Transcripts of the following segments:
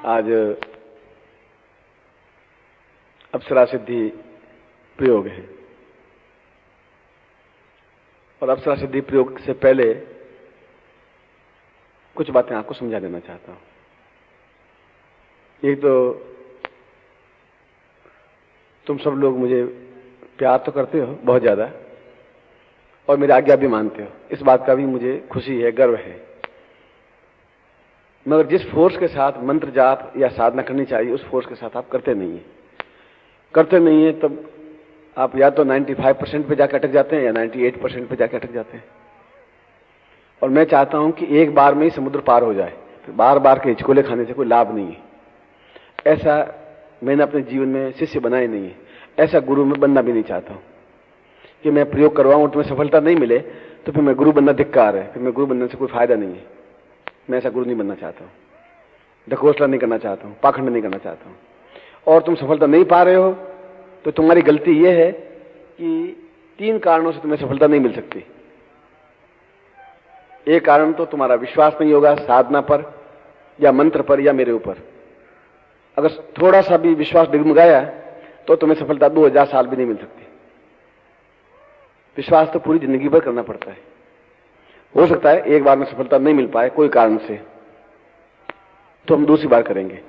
आज अप्सरा सिद्धि प्रयोग है और अप्सरा सिद्धि प्रयोग से पहले कुछ बातें आपको समझा देना चाहता हूं। एक तो तुम सब लोग मुझे प्यार तो करते हो बहुत ज्यादा और मेरी आज्ञा भी मानते हो, इस बात का भी मुझे खुशी है, गर्व है। मगर जिस फोर्स के साथ मंत्र जाप या साधना करनी चाहिए उस फोर्स के साथ आप करते नहीं है, तब आप या तो 95% पे जाकर अटक जाते हैं या 98% पे जाकर अटक जाते हैं। और मैं चाहता हूं कि एक बार में ही समुद्र पार हो जाए, तो बार बार के हिचकोले खाने से कोई लाभ नहीं है। ऐसा मैंने अपने जीवन में शिष्य बनाए नहीं है, ऐसा गुरु में बनना भी नहीं चाहता हूं कि मैं प्रयोग करवाऊं तुम्हें सफलता नहीं मिले तो फिर मैं गुरु बनना धिक्कार है, फिर मैं गुरु बनने से कोई फायदा नहीं है। मैं ऐसा गुरु नहीं बनना चाहता हूं, ढकोसला नहीं करना चाहता हूं, पाखंड नहीं करना चाहता हूं। और तुम सफलता नहीं पा रहे हो तो तुम्हारी गलती यह है कि 3 कारणों से तुम्हें सफलता नहीं मिल सकती। एक कारण तो तुम्हारा विश्वास नहीं होगा साधना पर या मंत्र पर या मेरे ऊपर। अगर थोड़ा सा भी विश्वास डगमगाया तो तुम्हें सफलता 2000 साल भी नहीं मिल सकती। विश्वास तो पूरी जिंदगी भर करना पड़ता है। हो सकता है एक बार में सफलता नहीं मिल पाए कोई कारण से, तो हम दूसरी बार करेंगे,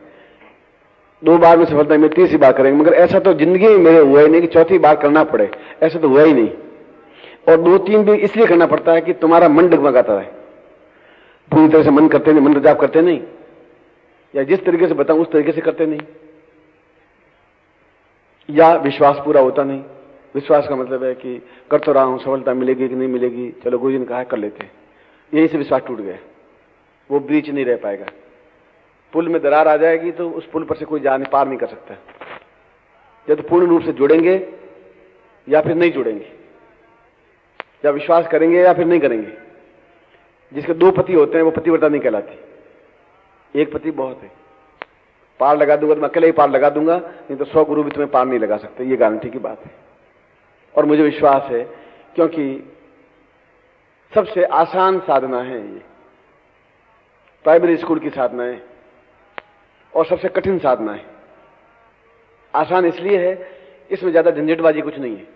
2 बार में सफलता मिले तीसरी बार करेंगे। मगर ऐसा तो जिंदगी में मेरे हुआ ही नहीं कि चौथी बार करना पड़े, ऐसा तो हुआ ही नहीं। और 2-3 भी इसलिए करना पड़ता है कि तुम्हारा मन डगमगाता है, पूरी तरह से मन करते नहीं, मंत्र जाप करते नहीं, या जिस तरीके से बताऊं उस तरीके से करते नहीं, या विश्वास पूरा होता नहीं। विश्वास का मतलब है कि कर तो रहा हूं, सफलता मिलेगी कि नहीं मिलेगी, चलो गुरु जी ने कहा है कर लेते हैं, यही से विश्वास टूट गया, वो ब्रीच नहीं रह पाएगा। पुल में दरार आ जाएगी तो उस पुल पर से कोई जाने पार नहीं कर सकता। या तो पूर्ण रूप से जुड़ेंगे या फिर नहीं जुड़ेंगे, या विश्वास करेंगे या फिर नहीं करेंगे। जिसके 2 पति होते हैं वो पतिव्रता नहीं कहलाती। एक पति बहुत है, पार लगा दूंगा तो मैं अकेले ही पार लगा दूंगा, नहीं तो 100 गुरु भी तुम्हें पार नहीं लगा सकते, ये गारंटी की बात है। और मुझे विश्वास है क्योंकि सबसे आसान साधना है ये, प्राइमरी स्कूल की साधना है और सबसे कठिन साधना है। आसान इसलिए है इसमें ज्यादा झंझटबाजी कुछ नहीं है,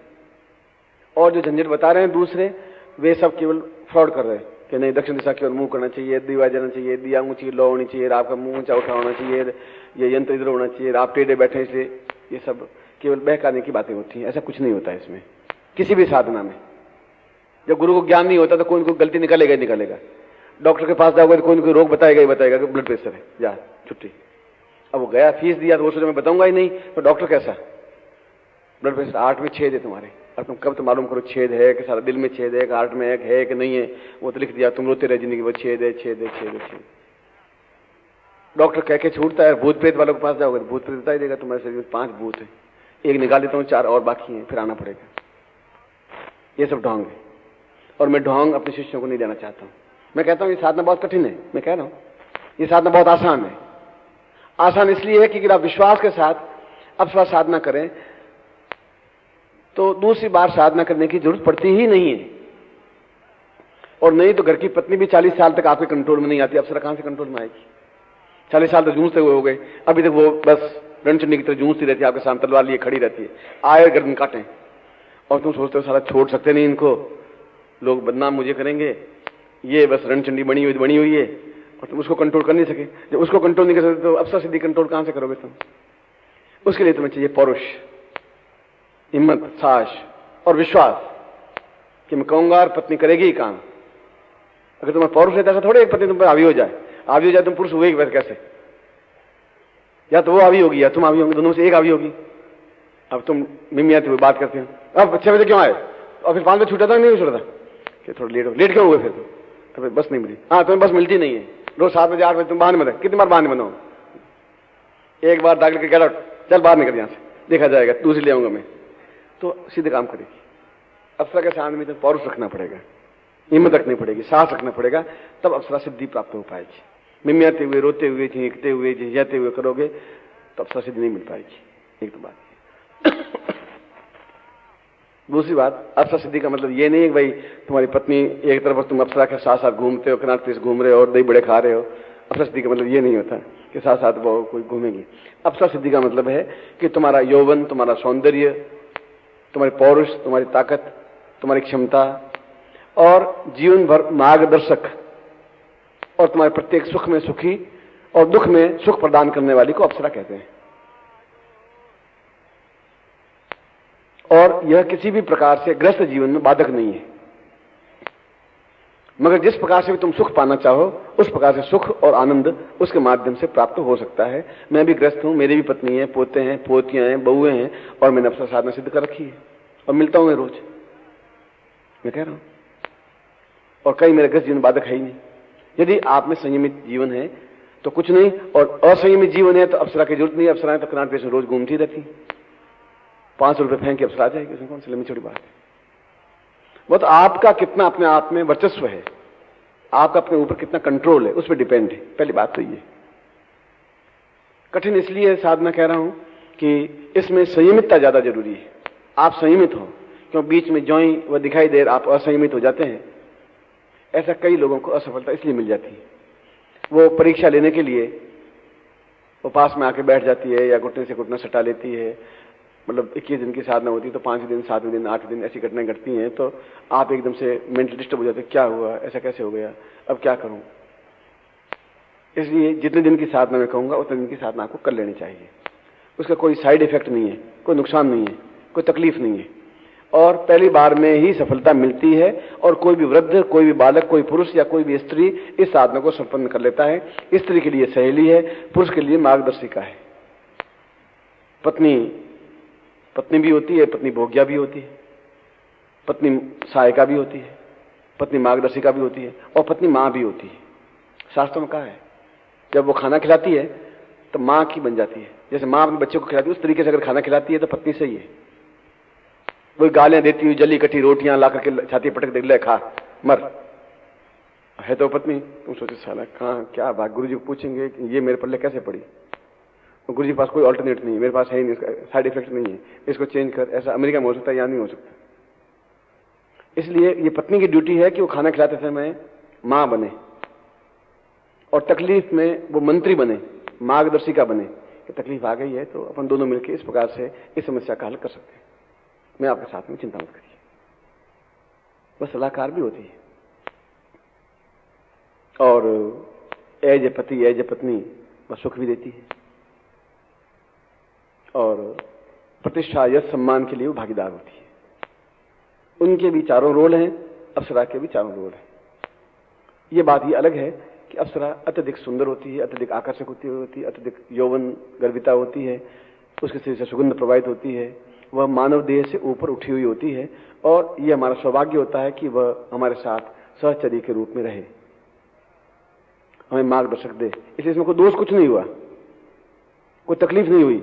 और जो झंझट बता रहे हैं दूसरे वे सब केवल फ्रॉड कर रहे हैं कि नहीं दक्षिण दिशा की ओर मुंह करना चाहिए, दीवा जलना चाहिए, दिया ऊंची लो होनी चाहिए, आपका मुंह ऊंचा उठा होना चाहिए, ये यंत्र इधर होना चाहिए, आप टेढ़े बैठे, इसलिए ये सब केवल बहकाने की बातें होती हैं। ऐसा कुछ नहीं होता है इसमें किसी भी साधना में। जब गुरु को ज्ञान नहीं होता तो कोई गलती निकालेगा ही निकालेगा। डॉक्टर के पास जाओगे तो कोई रोग बताएगा ही बताएगा कि ब्लड प्रेशर है, जा छुट्टी। अब वो गया फीस दिया तो वो सोचा मैं बताऊंगा ही नहीं, तो डॉक्टर कैसा, ब्लड प्रेशर 8 में छेद है तुम्हारे, और तुम कब तो मालूम करो छेद है कि सारा दिल में छेद है कि हार्ट में है कि नहीं है, वो तो लिख दिया, तुम रोते रहे जिंदगी वो छेद है छेद है छेद है छेद। डॉक्टर कह के छूटता है। भूत प्रेत वालों के पास जाओगे तो भूत प्रेत बता ही देगा तुम्हारे शरीर में 5 भूत है, एक निकाल देता हूं 4 और बाकी हैं, फिर आना पड़ेगा। ये सब ढोंग है, और मैं ढोंग अपने शिष्यों को नहीं देना चाहता हूं। मैं कहता हूं ये साधना बहुत कठिन है, मैं कह रहा हूं ये साधना बहुत आसान है। आसान इसलिए है कि अगर आप विश्वास के साथ अप्सरा साधना करें तो दूसरी बार साधना करने की जरूरत पड़ती ही नहीं है। और नहीं तो घर की पत्नी भी 40 साल तक आपके कंट्रोल में नहीं आती, अप्सरा कहां से कंट्रोल में आएगी। 40 साल तक जूझते हुए हो गए, अभी तक वो बस रणचंडी की तरह जूझती रहती है, आपके सामने तलवार लिए खड़ी रहती है, आए गर्दन काटें। और तुम सोचते हो सारा छोड़ सकते नहीं इनको, लोग बदनाम मुझे करेंगे, ये बस रणचंडी बनी हुई है, और तुम उसको कंट्रोल कर नहीं सके। जब उसको कंट्रोल नहीं कर सकते तो अप्सरा सिद्धि कंट्रोल कहां से करोगे तुम। उसके लिए तुम्हें चाहिए पौरुष, हिम्मत, साहस और विश्वास कि मैं कहूंगा और पत्नी करेगी ही काम। अगर तुम्हें पौरुष है तो ऐसा थोड़े एक पत्नी तुम पर हावी हो जाए तुम पुरुष हुए कैसे, या तो वो हावी होगी या तुम हावी होंगे, दोनों में से एक हावी होगी। अब तुम मिमी आते हुए बात करते हो, अब 6 बजे क्यों आए, और फिर 5 बजे छूटा था नहीं छूटा था कि थोड़ा लेट क्यों हुए, फिर तो बस नहीं मिली। हाँ तुम्हें बस मिलती नहीं है, रोज 7 बजे 8 बजे तुम बहाने में, कितनी बार बहाने बनाओ। एक बार दाखिल के चल बाहर निकल यहां से, देखा जाएगा दूसरी ले आऊंगा मैं, तो सीधे काम करेगी। अप्सरा के सामने में तो पौरुष रखना पड़ेगा, हिम्मत रखनी पड़ेगी, साहस रखना पड़ेगा, तब अप्सरा सिद्धि प्राप्त हो पाएगी। मिमियाते हुए, रोते हुए, झींकते हुए, झिझाते हुए करोगे तो अप्सरा सिद्धि नहीं मिल पाएगी। एक तो बात दूसरी बात, अप्सरा सिद्धि का मतलब ये नहीं है कि भाई तुम्हारी पत्नी एक तरफ तुम अप्सरा के साथ साथ घूमते हो, किनारे पे घूम रहे हो और दही बड़े खा रहे हो। अप्सरा सिद्धि का मतलब ये नहीं होता कि साथ साथ वो कोई घूमेगी। अप्सरा सिद्धि का मतलब है कि तुम्हारा यौवन, तुम्हारा सौंदर्य, तुम्हारी पौरुष, तुम्हारी ताकत, तुम्हारी क्षमता और जीवन भर मार्गदर्शक और तुम्हारे प्रत्येक सुख में सुखी और दुख में सुख प्रदान करने वाली को अप्सरा कहते हैं। और यह किसी भी प्रकार से ग्रस्त जीवन में बाधक नहीं है, मगर जिस प्रकार से भी तुम सुख पाना चाहो उस प्रकार से सुख और आनंद उसके माध्यम से प्राप्त हो सकता है। मैं भी ग्रस्त हूं, मेरी भी पत्नी है, पोते हैं, पोतियां हैं, बहुएं हैं और मैंने अप्सरा साधना सिद्ध कर रखी है और मिलता हूं मैं रोज, मैं कह रहा हूं। और कई मेरे ग्रस्त जीवन बाधक है ही नहीं। यदि आप में संयमित जीवन है तो कुछ नहीं, और असंयमित जीवन है तो अप्सरा की जरूरत नहीं। अप्सराएं तो किनारे पे रोज घूमती रहती, 500 रुपए फेंक के अप्सरा आ जाएगी, उसमें कौन सी लंबी छोटी बात है। वो तो आपका कितना अपने आप में वर्चस्व है, आपका अपने ऊपर कितना कंट्रोल है, उस पर डिपेंड है। पहली बात तो ये कठिन इसलिए साधना कह रहा हूं कि इसमें संयमितता ज्यादा जरूरी है। आप संयमित हो, क्यों बीच में ज्यों ही वह दिखाई दे आप असंयमित हो जाते हैं। ऐसा कई लोगों को असफलता इसलिए मिल जाती है, वो परीक्षा लेने के लिए वो पास में आके बैठ जाती है या घुटने से घुटना सटा लेती है। मतलब 21 दिन की साधना होती है तो 5 दिन, 7वें दिन, 8वें दिन ऐसी घटनाएं घटती हैं तो आप एकदम से मेंटली डिस्टर्ब हो जाते हैं, क्या हुआ, ऐसा कैसे हो गया, अब क्या करूं। इसलिए जितने दिन की साधना मैं कहूंगा उतने दिन की साधना आपको कर लेनी चाहिए। उसका कोई साइड इफेक्ट नहीं है, कोई नुकसान नहीं है, कोई तकलीफ नहीं है और पहली बार में ही सफलता मिलती है। और कोई भी वृद्ध, कोई भी बालक, कोई पुरुष या कोई भी स्त्री इस साधना को संपन्न कर लेता है। स्त्री के लिए सहेली है, पुरुष के लिए मार्गदर्शिका है। पत्नी भी होती है, पत्नी भोग्या भी होती है, पत्नी सहायिका भी होती है, पत्नी मार्गदर्शिका भी होती है और पत्नी मां भी होती है। शास्त्रों में कहा है जब वो खाना खिलाती है तो मां की बन जाती है। जैसे मां अपने बच्चे को खिलाती है उस तरीके से अगर खाना खिलाती है तो पत्नी सही है। वही गालियां देती हुई जली कटी रोटियां ला करके छाती पटक दे, ले खा मर, है तो पत्नी। तुम सोचो साला कहां क्या बात, गुरुजी को पूछेंगे कि ये मेरे पल्ले कैसे पड़ी। गुरु जी के पास कोई ऑल्टरनेट नहीं है, मेरे पास है ही नहीं, इसका साइड इफेक्ट नहीं है, इसको चेंज कर। ऐसा अमेरिका में हो सकता है, यहां नहीं हो सकता। इसलिए ये पत्नी की ड्यूटी है कि वो खाना खिलाते समय मां बने और तकलीफ में वो मंत्री बने, मार्गदर्शिका बने कि तकलीफ आ गई है तो अपन दोनों मिलकर इस प्रकार से इस समस्या का हल कर सकते हैं। मैं आपके साथ में, चिंता मत करिए। वह सलाहकार भी होती है और एज ए पति, एज ए पत्नी वह सुख भी देती है और प्रतिष्ठा, यश, सम्मान के लिए वो भागीदार होती है। उनके भी चारों रोल हैं, अप्सरा के भी चारों रोल हैं। ये बात ये अलग है कि अप्सरा अत्यधिक सुंदर होती है, अत्यधिक आकर्षक होती है, अत्यधिक यौवन गर्विता होती है, उसके शरीर से सुगंध प्रवाहित होती है, वह मानव देह से ऊपर उठी हुई होती है और यह हमारा सौभाग्य होता है कि वह हमारे साथ सहचरी के रूप में रहे, हमें मार्गदर्शक दे। इसलिए इसमें कोई दोष कुछ नहीं हुआ, कोई तकलीफ नहीं हुई,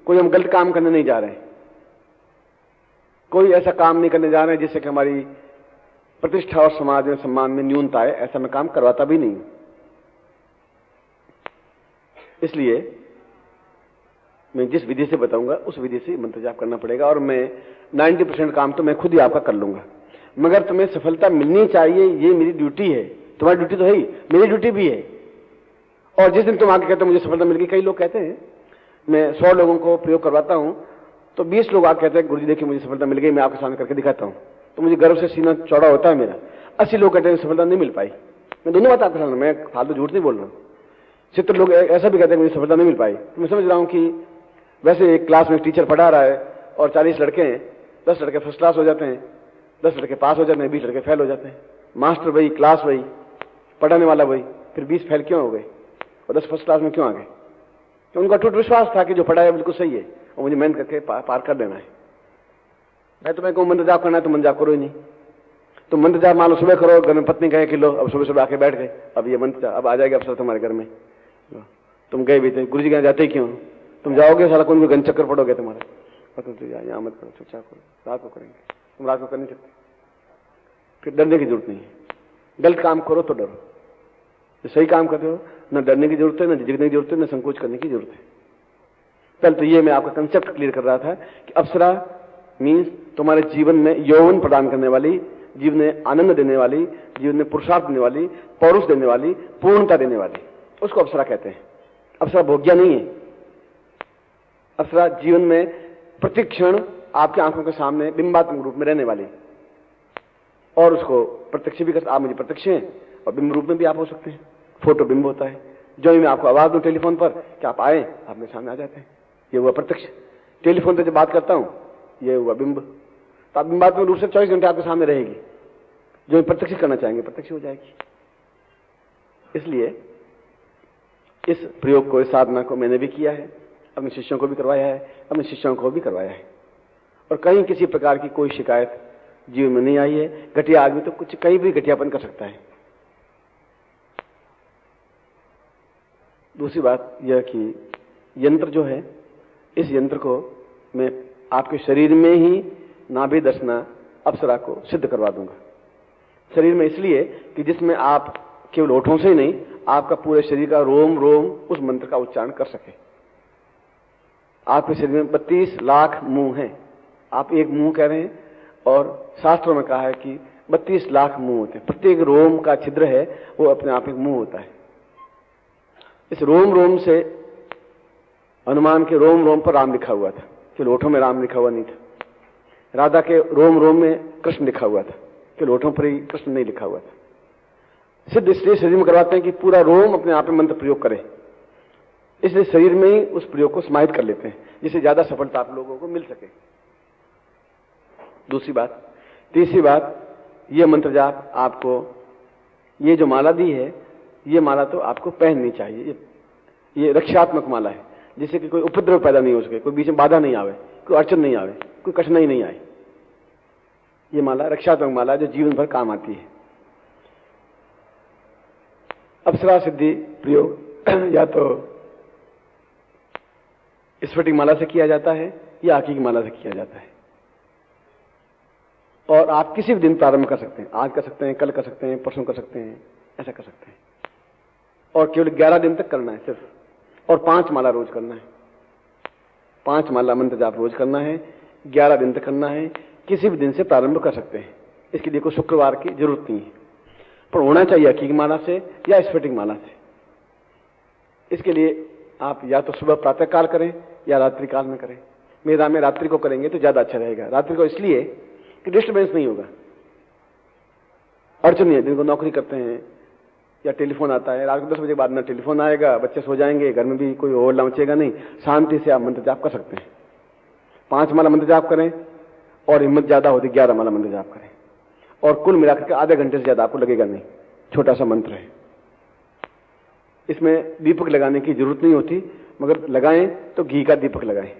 कोई हम गलत काम करने नहीं जा रहे हैं, कोई ऐसा काम नहीं करने जा रहे हैं जिससे कि हमारी प्रतिष्ठा और समाज में सम्मान में न्यूनता है। ऐसा मैं काम करवाता भी नहीं। इसलिए मैं जिस विधि से बताऊंगा उस विधि से मंत्र जाप करना पड़ेगा और मैं 90% काम तो मैं खुद ही आपका कर लूंगा, मगर तुम्हें सफलता मिलनी चाहिए, ये मेरी ड्यूटी है। तुम्हारी ड्यूटी तो है ही, मेरी ड्यूटी भी है। और जिस दिन तुम आके कहते हो मुझे सफलता मिल गई, कई लोग कहते हैं मैं 100 लोगों को प्रयोग करवाता हूं तो 20 लोग आके कहते हैं गुरुजी देखिए मुझे सफलता मिल गई, मैं आपके सामने करके दिखाता हूं तो मुझे गर्व से सीना चौड़ा होता है मेरा। 80 लोग कहते हैं सफलता नहीं मिल पाई। मैं दोनों बात आपके सामने, मैं फालतू झूठ नहीं बोल रहा हूं। 70 लोग ऐसा भी कहते हैं मुझे सफलता नहीं मिल पाई। तो मैं समझ रहा हूं कि वैसे एक क्लास में टीचर पढ़ा रहा है और 40 लड़के हैं, 10 लड़के फर्स्ट क्लास हो जाते हैं, 10 लड़के पास हो जाते हैं, 20 लड़के फेल हो जाते हैं। मास्टर वही, क्लास वही, पढ़ाने वाला वही, फिर 20 फेल क्यों हो गए और 10 फर्स्ट क्लास में क्यों आ गए? तो उनका टूट विश्वास था कि जो पढ़ा है बिल्कुल सही है और मुझे मेहनत करके पार कर देना है। मैं तुम्हें कहूं मंत्र जाप करना है तो मंत्र जाप करो ही नहीं। तो मंत्र जाप मान लो सुबह करो, घर में पत्नी कहे कि लो अब सुबह सुबह आके बैठ गए, अब ये मंत्र अब आ जाएगा अवसर तुम्हारे घर में। तुम गए भी थे, गुरु जी के यहाँ जाते ही क्यों? तुम जाओगे सारा कोई गन चक्कर पड़ोगे तुम्हारा। तो यहाँ मत करो, चुपचाप करो, रात को करेंगे। तुम रात को कर नहीं सकते, फिर डरने की जरूरत नहीं है। गलत काम करो तो डरो, सही काम करते हो न डरने की जरूरत है, न झिझकने की जरूरत है, न संकोच करने की जरूरत है। पहले तो ये मैं आपका कंसेप्ट क्लियर कर रहा था कि अप्सरा मीन्स तुम्हारे जीवन में यौवन प्रदान करने वाली, जीवन में आनंद देने वाली, जीवन में पुरुषार्थ देने वाली, पौरुष देने वाली, पूर्णता देने वाली, उसको अप्सरा कहते हैं। अप्सरा भोग्या नहीं है। अप्सरा जीवन में प्रतिक्षण आपकी आंखों के सामने बिंबात्मक रूप में रहने वाली, और उसको प्रत्यक्ष भी कर, आप मुझे प्रत्यक्ष हैं और बिंब रूप में भी आप हो सकते हैं। फोटो बिंब होता है। जो मैं आपको आवाज दूं टेलीफोन पर कि आप आए, आप मेरे सामने आ जाते हैं, ये हुआ प्रत्यक्ष। टेलीफोन पर जब बात करता हूं, ये हुआ बिंब। तो आप बिंबात्मक रूप से 24 घंटे आपके सामने रहेगी। जो प्रत्यक्ष करना चाहेंगे प्रत्यक्ष हो जाएगी। इसलिए इस प्रयोग को, इस साधना को मैंने भी किया है, अपने शिष्यों को भी करवाया है, अपने शिष्यों को भी करवाया है, और कहीं किसी प्रकार की कोई शिकायत जीवन में नहीं आई है। घटिया आदमी तो कुछ कहीं भी घटियापन कर सकता है। दूसरी बात यह कि यंत्र जो है, इस यंत्र को मैं आपके शरीर में ही नाभि दर्शना अप्सरा को सिद्ध करवा दूंगा। शरीर में इसलिए कि जिसमें आप केवल होठों से ही नहीं, आपका पूरे शरीर का रोम रोम उस मंत्र का उच्चारण कर सके। आपके शरीर में 32 लाख मुंह हैं। आप एक मुंह कह रहे हैं, और शास्त्रों में कहा है कि 32 लाख मुंह होते हैं। प्रत्येक रोम का छिद्र है, वो अपने आप एक मुंह होता है। इस रोम रोम से, हनुमान के रोम रोम पर राम लिखा हुआ था, कि होठों में राम लिखा हुआ नहीं था। राधा के रोम रोम में कृष्ण लिखा हुआ था, कि होठों पर ही कृष्ण नहीं लिखा हुआ था। सिद्ध इसलिए शरीर में करवाते हैं कि पूरा रोम अपने आप में मंत्र प्रयोग करे, इसलिए शरीर में ही उस प्रयोग को समाहित कर लेते हैं, जिससे ज्यादा सफलता आप लोगों को मिल सके। दूसरी बात। तीसरी बात, यह मंत्र जाप आपको, ये जो माला दी है, ये माला तो आपको पहननी चाहिए। ये रक्षात्मक माला है, जिससे कि कोई उपद्रव पैदा नहीं हो सके, कोई बीच में बाधा नहीं आवे, कोई अड़चन नहीं आवे, कोई कठिनाई नहीं आए। ये माला रक्षात्मक माला, जो जीवन भर काम आती है। अप्सरा सिद्धि प्रयोग या तो स्फटिक माला से किया जाता है या आकी की माला से किया जाता है, और आप किसी भी दिन प्रारंभ कर सकते हैं। आज कर सकते हैं, कल कर सकते हैं, परसों कर सकते हैं, ऐसा कर सकते हैं। और केवल 11 दिन तक करना है सिर्फ, और 5 माला रोज करना है। 5 माला मंत्र जाप रोज करना है, 11 दिन तक करना है। किसी भी दिन से प्रारंभ कर सकते हैं, इसके लिए कोई शुक्रवार की जरूरत नहीं है, पर होना चाहिए आकी की माला से या स्फटिक माला से। इसके लिए आप या तो सुबह प्रातः काल करें या रात्रि काल में करें। मेरा में रात्रि को करेंगे तो ज्यादा अच्छा रहेगा। रात्रि को इसलिए कि डिस्टर्बेंस नहीं होगा, अड़चन नहीं है। दिन को नौकरी करते हैं या टेलीफोन आता है, रात को 10 बजे बाद ना टेलीफोन आएगा, बच्चे सो जाएंगे, घर में भी कोई होल्ला मचेगा नहीं, शांति से आप मंत्र जाप कर सकते हैं। 5 माला मंत्र जाप करें, और हिम्मत ज्यादा होती 11 माला मंत्र जाप करें, और कुल मिलाकर के आधे घंटे से ज्यादा आपको लगेगा नहीं। छोटा सा मंत्र है, इसमें दीपक लगाने की जरूरत नहीं होती, मगर लगाएं तो घी का दीपक लगाएं,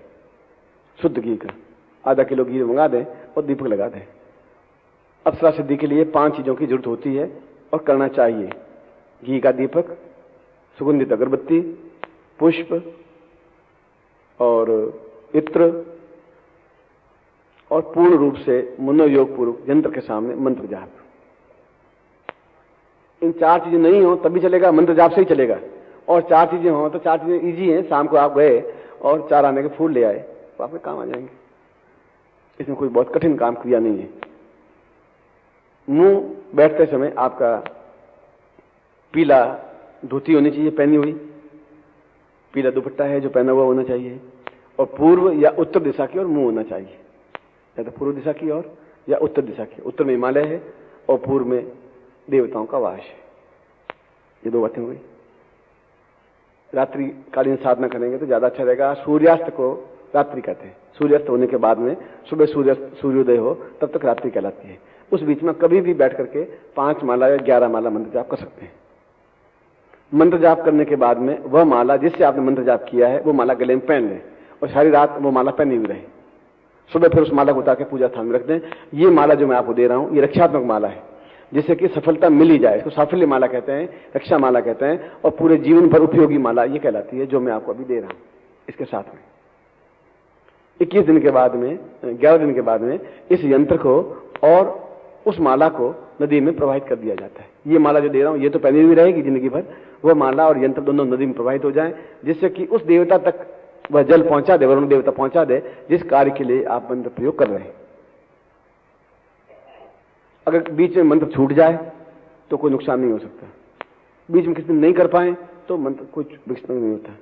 शुद्ध घी का। आधा किलो घी मंगा दें और दीपक लगा दें। अप्सरा सिद्धि के लिए 5 चीजों की जरूरत होती है और करना चाहिए। घी का दीपक, सुगंधित अगरबत्ती, पुष्प और इत्र, और पूर्ण रूप से मनोयोग पूर्वक यंत्र के सामने मंत्र जाप। इन 4 चीजें नहीं हो तब भी चलेगा, मंत्र जाप से ही चलेगा। और 4 चीजें हो तो 4 चीजें इजी हैं। शाम को आप गए और 4 आने के फूल ले आए तो आपके काम आ जाएंगे। इसमें कोई बहुत कठिन काम क्रिया नहीं है। मुंह बैठते समय आपका पीला धोती होनी चाहिए पहनी हुई, पीला दुपट्टा है जो पहना हुआ होना चाहिए, और पूर्व या उत्तर दिशा की ओर मुंह होना चाहिए, या तो पूर्व दिशा की ओर या उत्तर दिशा की। उत्तर में हिमालय है और पूर्व में देवताओं का वास है। ये 2 बातें हुई। रात्रि कालीन साधना करेंगे तो ज्यादा अच्छा रहेगा। सूर्यास्त को रात्रि कहते हैं। सूर्यास्त होने के बाद में सुबह सूर्योदय हो तब तक रात्रि कहलाती है। उस बीच में कभी भी बैठ करके 5 माला या 11 माला मंत्र जाप कर सकते हैं। मंत्र जाप करने के बाद में वह माला जिससे आपने मंत्र जाप किया है वो माला गले में पहन लें, और सारी रात वो माला पहनी हुई रहे। सुबह फिर उस माला को उतार के पूजा स्थान में रख दें। ये माला जो मैं आपको दे रहा हूं ये रक्षात्मक माला है, जिससे कि सफलता मिल ही जाए। इसको साफल्य माला कहते हैं, रक्षा माला कहते हैं, और पूरे जीवन भर उपयोगी माला ये कहलाती है, जो मैं आपको अभी दे रहा हूं। इसके साथ में 21 दिन के बाद में, 11 दिन के बाद में इस यंत्र को और उस माला को नदी में प्रवाहित कर दिया जाता है। ये माला जो दे रहा हूं ये तो पहनी हुई रहेगी जिंदगी भर, वह माला और यंत्र दोनों नदी में प्रवाहित हो जाए, जिससे कि उस देवता तक वह जल पहुंचा दे, वरुण देवता पहुंचा दे जिस कार्य के लिए आप मंत्र प्रयोग कर रहे हैं। अगर बीच में मंत्र छूट जाए तो कोई नुकसान नहीं हो सकता। बीच में किसी दिन नहीं कर पाए तो मंत्र कुछ विघटन नहीं होता।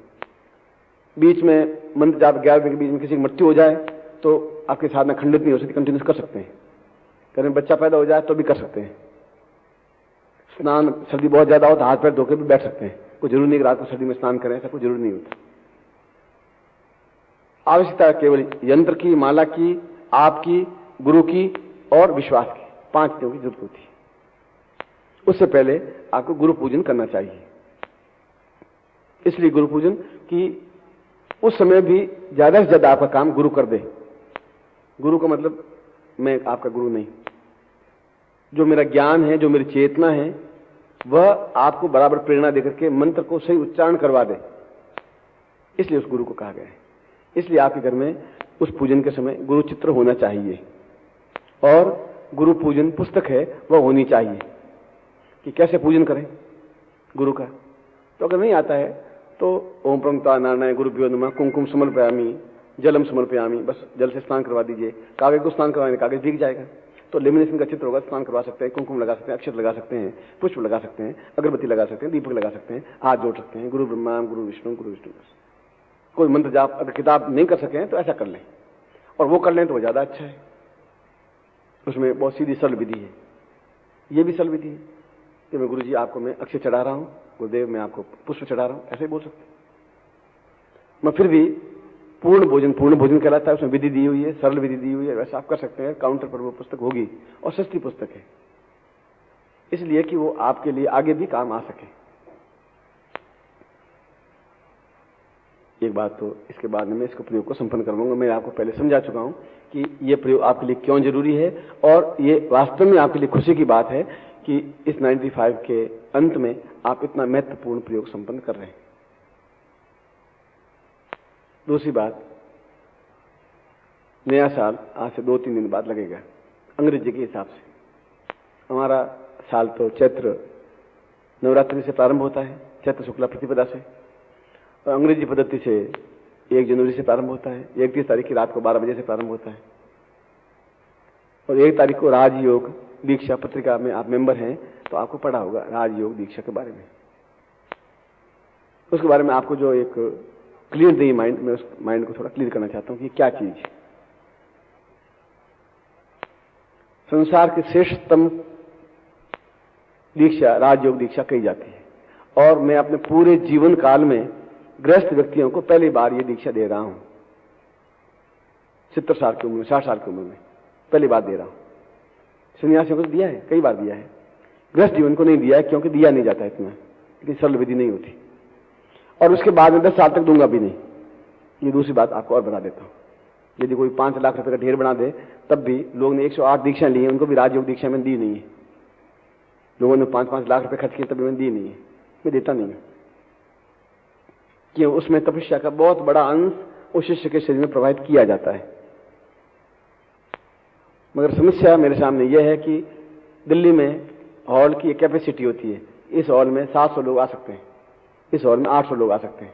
बीच में मंत्र जाप 11 बजे के बीच में किसी की मृत्यु हो जाए तो आपकी साधना खंडित नहीं हो सकती, कंटिन्यूस कर सकते हैं। घर में बच्चा पैदा हो जाए तो भी कर सकते हैं। स्नान, सर्दी बहुत ज्यादा हो तो हाथ पैर धोकर भी बैठ सकते हैं। कोई जरूरी नहीं कि रात को सर्दी में स्नान करें, ऐसा कोई जरूरी नहीं होता। आवश्यकता केवल यंत्र की, माला की, आपकी, गुरु की और विश्वास की, 5 चीजों की जरूरत होती है। उससे पहले आपको गुरु पूजन करना चाहिए। इसलिए गुरु पूजन की उस समय भी ज्यादा से ज्यादा आपका काम गुरु कर दे। गुरु का मतलब मैं आपका गुरु नहीं, जो मेरा ज्ञान है, जो मेरी चेतना है, वह आपको बराबर प्रेरणा देकर के मंत्र को सही उच्चारण करवा दे। इसलिए उस गुरु को कहा गया है। इसलिए आपके घर में उस पूजन के समय गुरु चित्र होना चाहिए और गुरु पूजन पुस्तक है वह होनी चाहिए कि कैसे पूजन करें गुरु का। तो अगर नहीं आता है तो ओम प्रमता नारायण गुरुभ्यो नमः, कुमकुम समर्पयामि, जलम समर्पयामि, बस जल से स्नान करवा दीजिए। कागज को स्नान करवाने, कागज भीग जाएगा तो लेमिनेशन का चित्र होगा, स्नान करवा सकते हैं, कुमकुम लगा सकते हैं, अक्षत लगा सकते हैं, पुष्प लगा सकते हैं, अगरबत्ती लगा सकते हैं, दीपक लगा सकते हैं, हाथ जोड़ सकते हैं, गुरु ब्रह्मा गुरु विष्णु गुरु विष्णु। बस कोई मंत्र जाप अगर किताब नहीं कर सके तो ऐसा कर लें, और वो कर लें तो वो ज्यादा अच्छा है। उसमें बहुत सीधी सरल विधि है। ये भी सरल विधि है कि मैं गुरु जी आपको मैं अक्षय चढ़ा रहा हूं, गुरुदेव मैं आपको पुष्प चढ़ा रहा हूं, ऐसे ही बोल सकते। मैं फिर भी पूर्ण भोजन कहलाता है, उसमें विधि दी हुई है, सरल विधि दी हुई है, वैसा आप कर सकते हैं। काउंटर पर वो पुस्तक होगी और सस्ती पुस्तक है, इसलिए कि वो आपके लिए आगे भी काम आ सके। एक बात तो इसके बाद में मैं इसको प्रयोग को संपन्न करवाऊंगा। मैं आपको पहले समझा चुका हूं कि यह प्रयोग आपके लिए क्यों जरूरी है, और ये वास्तव में आपके लिए खुशी की बात है कि इस 95 के अंत में आप इतना महत्वपूर्ण प्रयोग संपन्न कर रहे हैं। दूसरी बात, नया साल आज से 2-3 दिन बाद लगेगा अंग्रेजी के हिसाब से। हमारा साल तो चैत्र नवरात्रि से प्रारंभ होता है, चैत्र शुक्ला प्रतिपदा से, और अंग्रेजी पद्धति से 1 जनवरी से प्रारंभ होता है। 31 तारीख की रात को 12 बजे से प्रारंभ होता है, और 1 तारीख को राजयोग दीक्षा पत्रिका में आप मेंबर हैं तो आपको पढ़ा होगा राजयोग दीक्षा के बारे में। उसके बारे में आपको जो एक क्लियर नहीं माइंड, मैं उस माइंड को थोड़ा क्लियर करना चाहता हूं कि क्या चीज है। संसार की श्रेष्ठतम दीक्षा राजयोग दीक्षा कही जाती है, और मैं अपने पूरे जीवन काल में गृहस्थ व्यक्तियों को पहली बार यह दीक्षा दे रहा हूं। 70 साल की उम्र में, 60 साल की उम्र में पहली बार दे रहा हूं। सन्यासियों को दिया है, कई बार दिया है, गृहस्थ जीवन को नहीं दिया है क्योंकि दिया नहीं जाता इतना, इतनी सरल विधि नहीं होती, और उसके बाद में 10 साल तक दूंगा भी नहीं। ये दूसरी बात आपको और बता देता हूं। यदि कोई 5 लाख रुपए का ढेर बना दे तब भी लोग ने 108 दीक्षाएं ली हैं, उनको भी राजयोग दीक्षा में दी नहीं है। लोगों ने 5-5 लाख रुपए खर्च किए तभी मैंने दी नहीं है, मैं देता नहीं हूं, क्यों उसमें तपस्या का बहुत बड़ा अंश उस शिष्य के शरीर में प्रभावित किया जाता है। मगर समस्या मेरे सामने यह है कि दिल्ली में हॉल की एक कैपेसिटी होती है, इस हॉल में 700 लोग आ सकते हैं, इस हॉल में 800 लोग आ सकते हैं।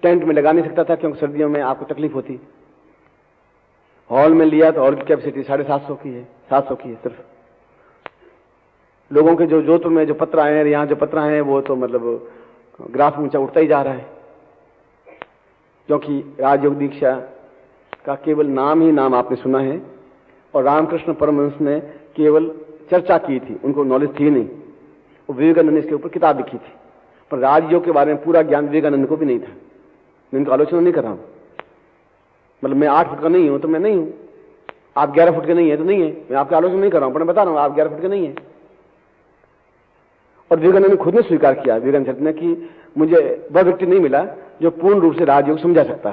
टेंट में लगा नहीं सकता था क्योंकि सर्दियों में आपको तकलीफ होती। हॉल में लिया तो हॉल की कैपेसिटी 750 की है, 700 की है सिर्फ। लोगों के जो जोधपुर में जो पत्र आए हैं, यहां जो पत्र आए हैं, वो तो मतलब ग्राफ ऊंचा उठता ही जा रहा है, क्योंकि राजयोग दीक्षा का केवल नाम ही नाम आपने सुना है, और रामकृष्ण परमहंस ने केवल चर्चा की थी, उनको नॉलेज थी नहीं। वो विवेकानंद ने इसके ऊपर किताब लिखी थी, पर राजयोग के बारे में पूरा ज्ञान विवेकानंद को भी नहीं था। मैं इनका आलोचना नहीं कर रहा हूं, मतलब मैं 8 फुट का नहीं हूं तो मैं नहीं हूं, आप 11 फुट के नहीं है तो नहीं है, मैं आपकी आलोचना नहीं कर रहा हूं, पर मैं बता रहा हूं आप 11 फुट के नहीं है। और विवेकानंद ने खुद ने स्वीकार किया, विवेकानंद ने, कि मुझे वह व्यक्ति नहीं मिला जो पूर्ण रूप से राजयोग समझा सकता।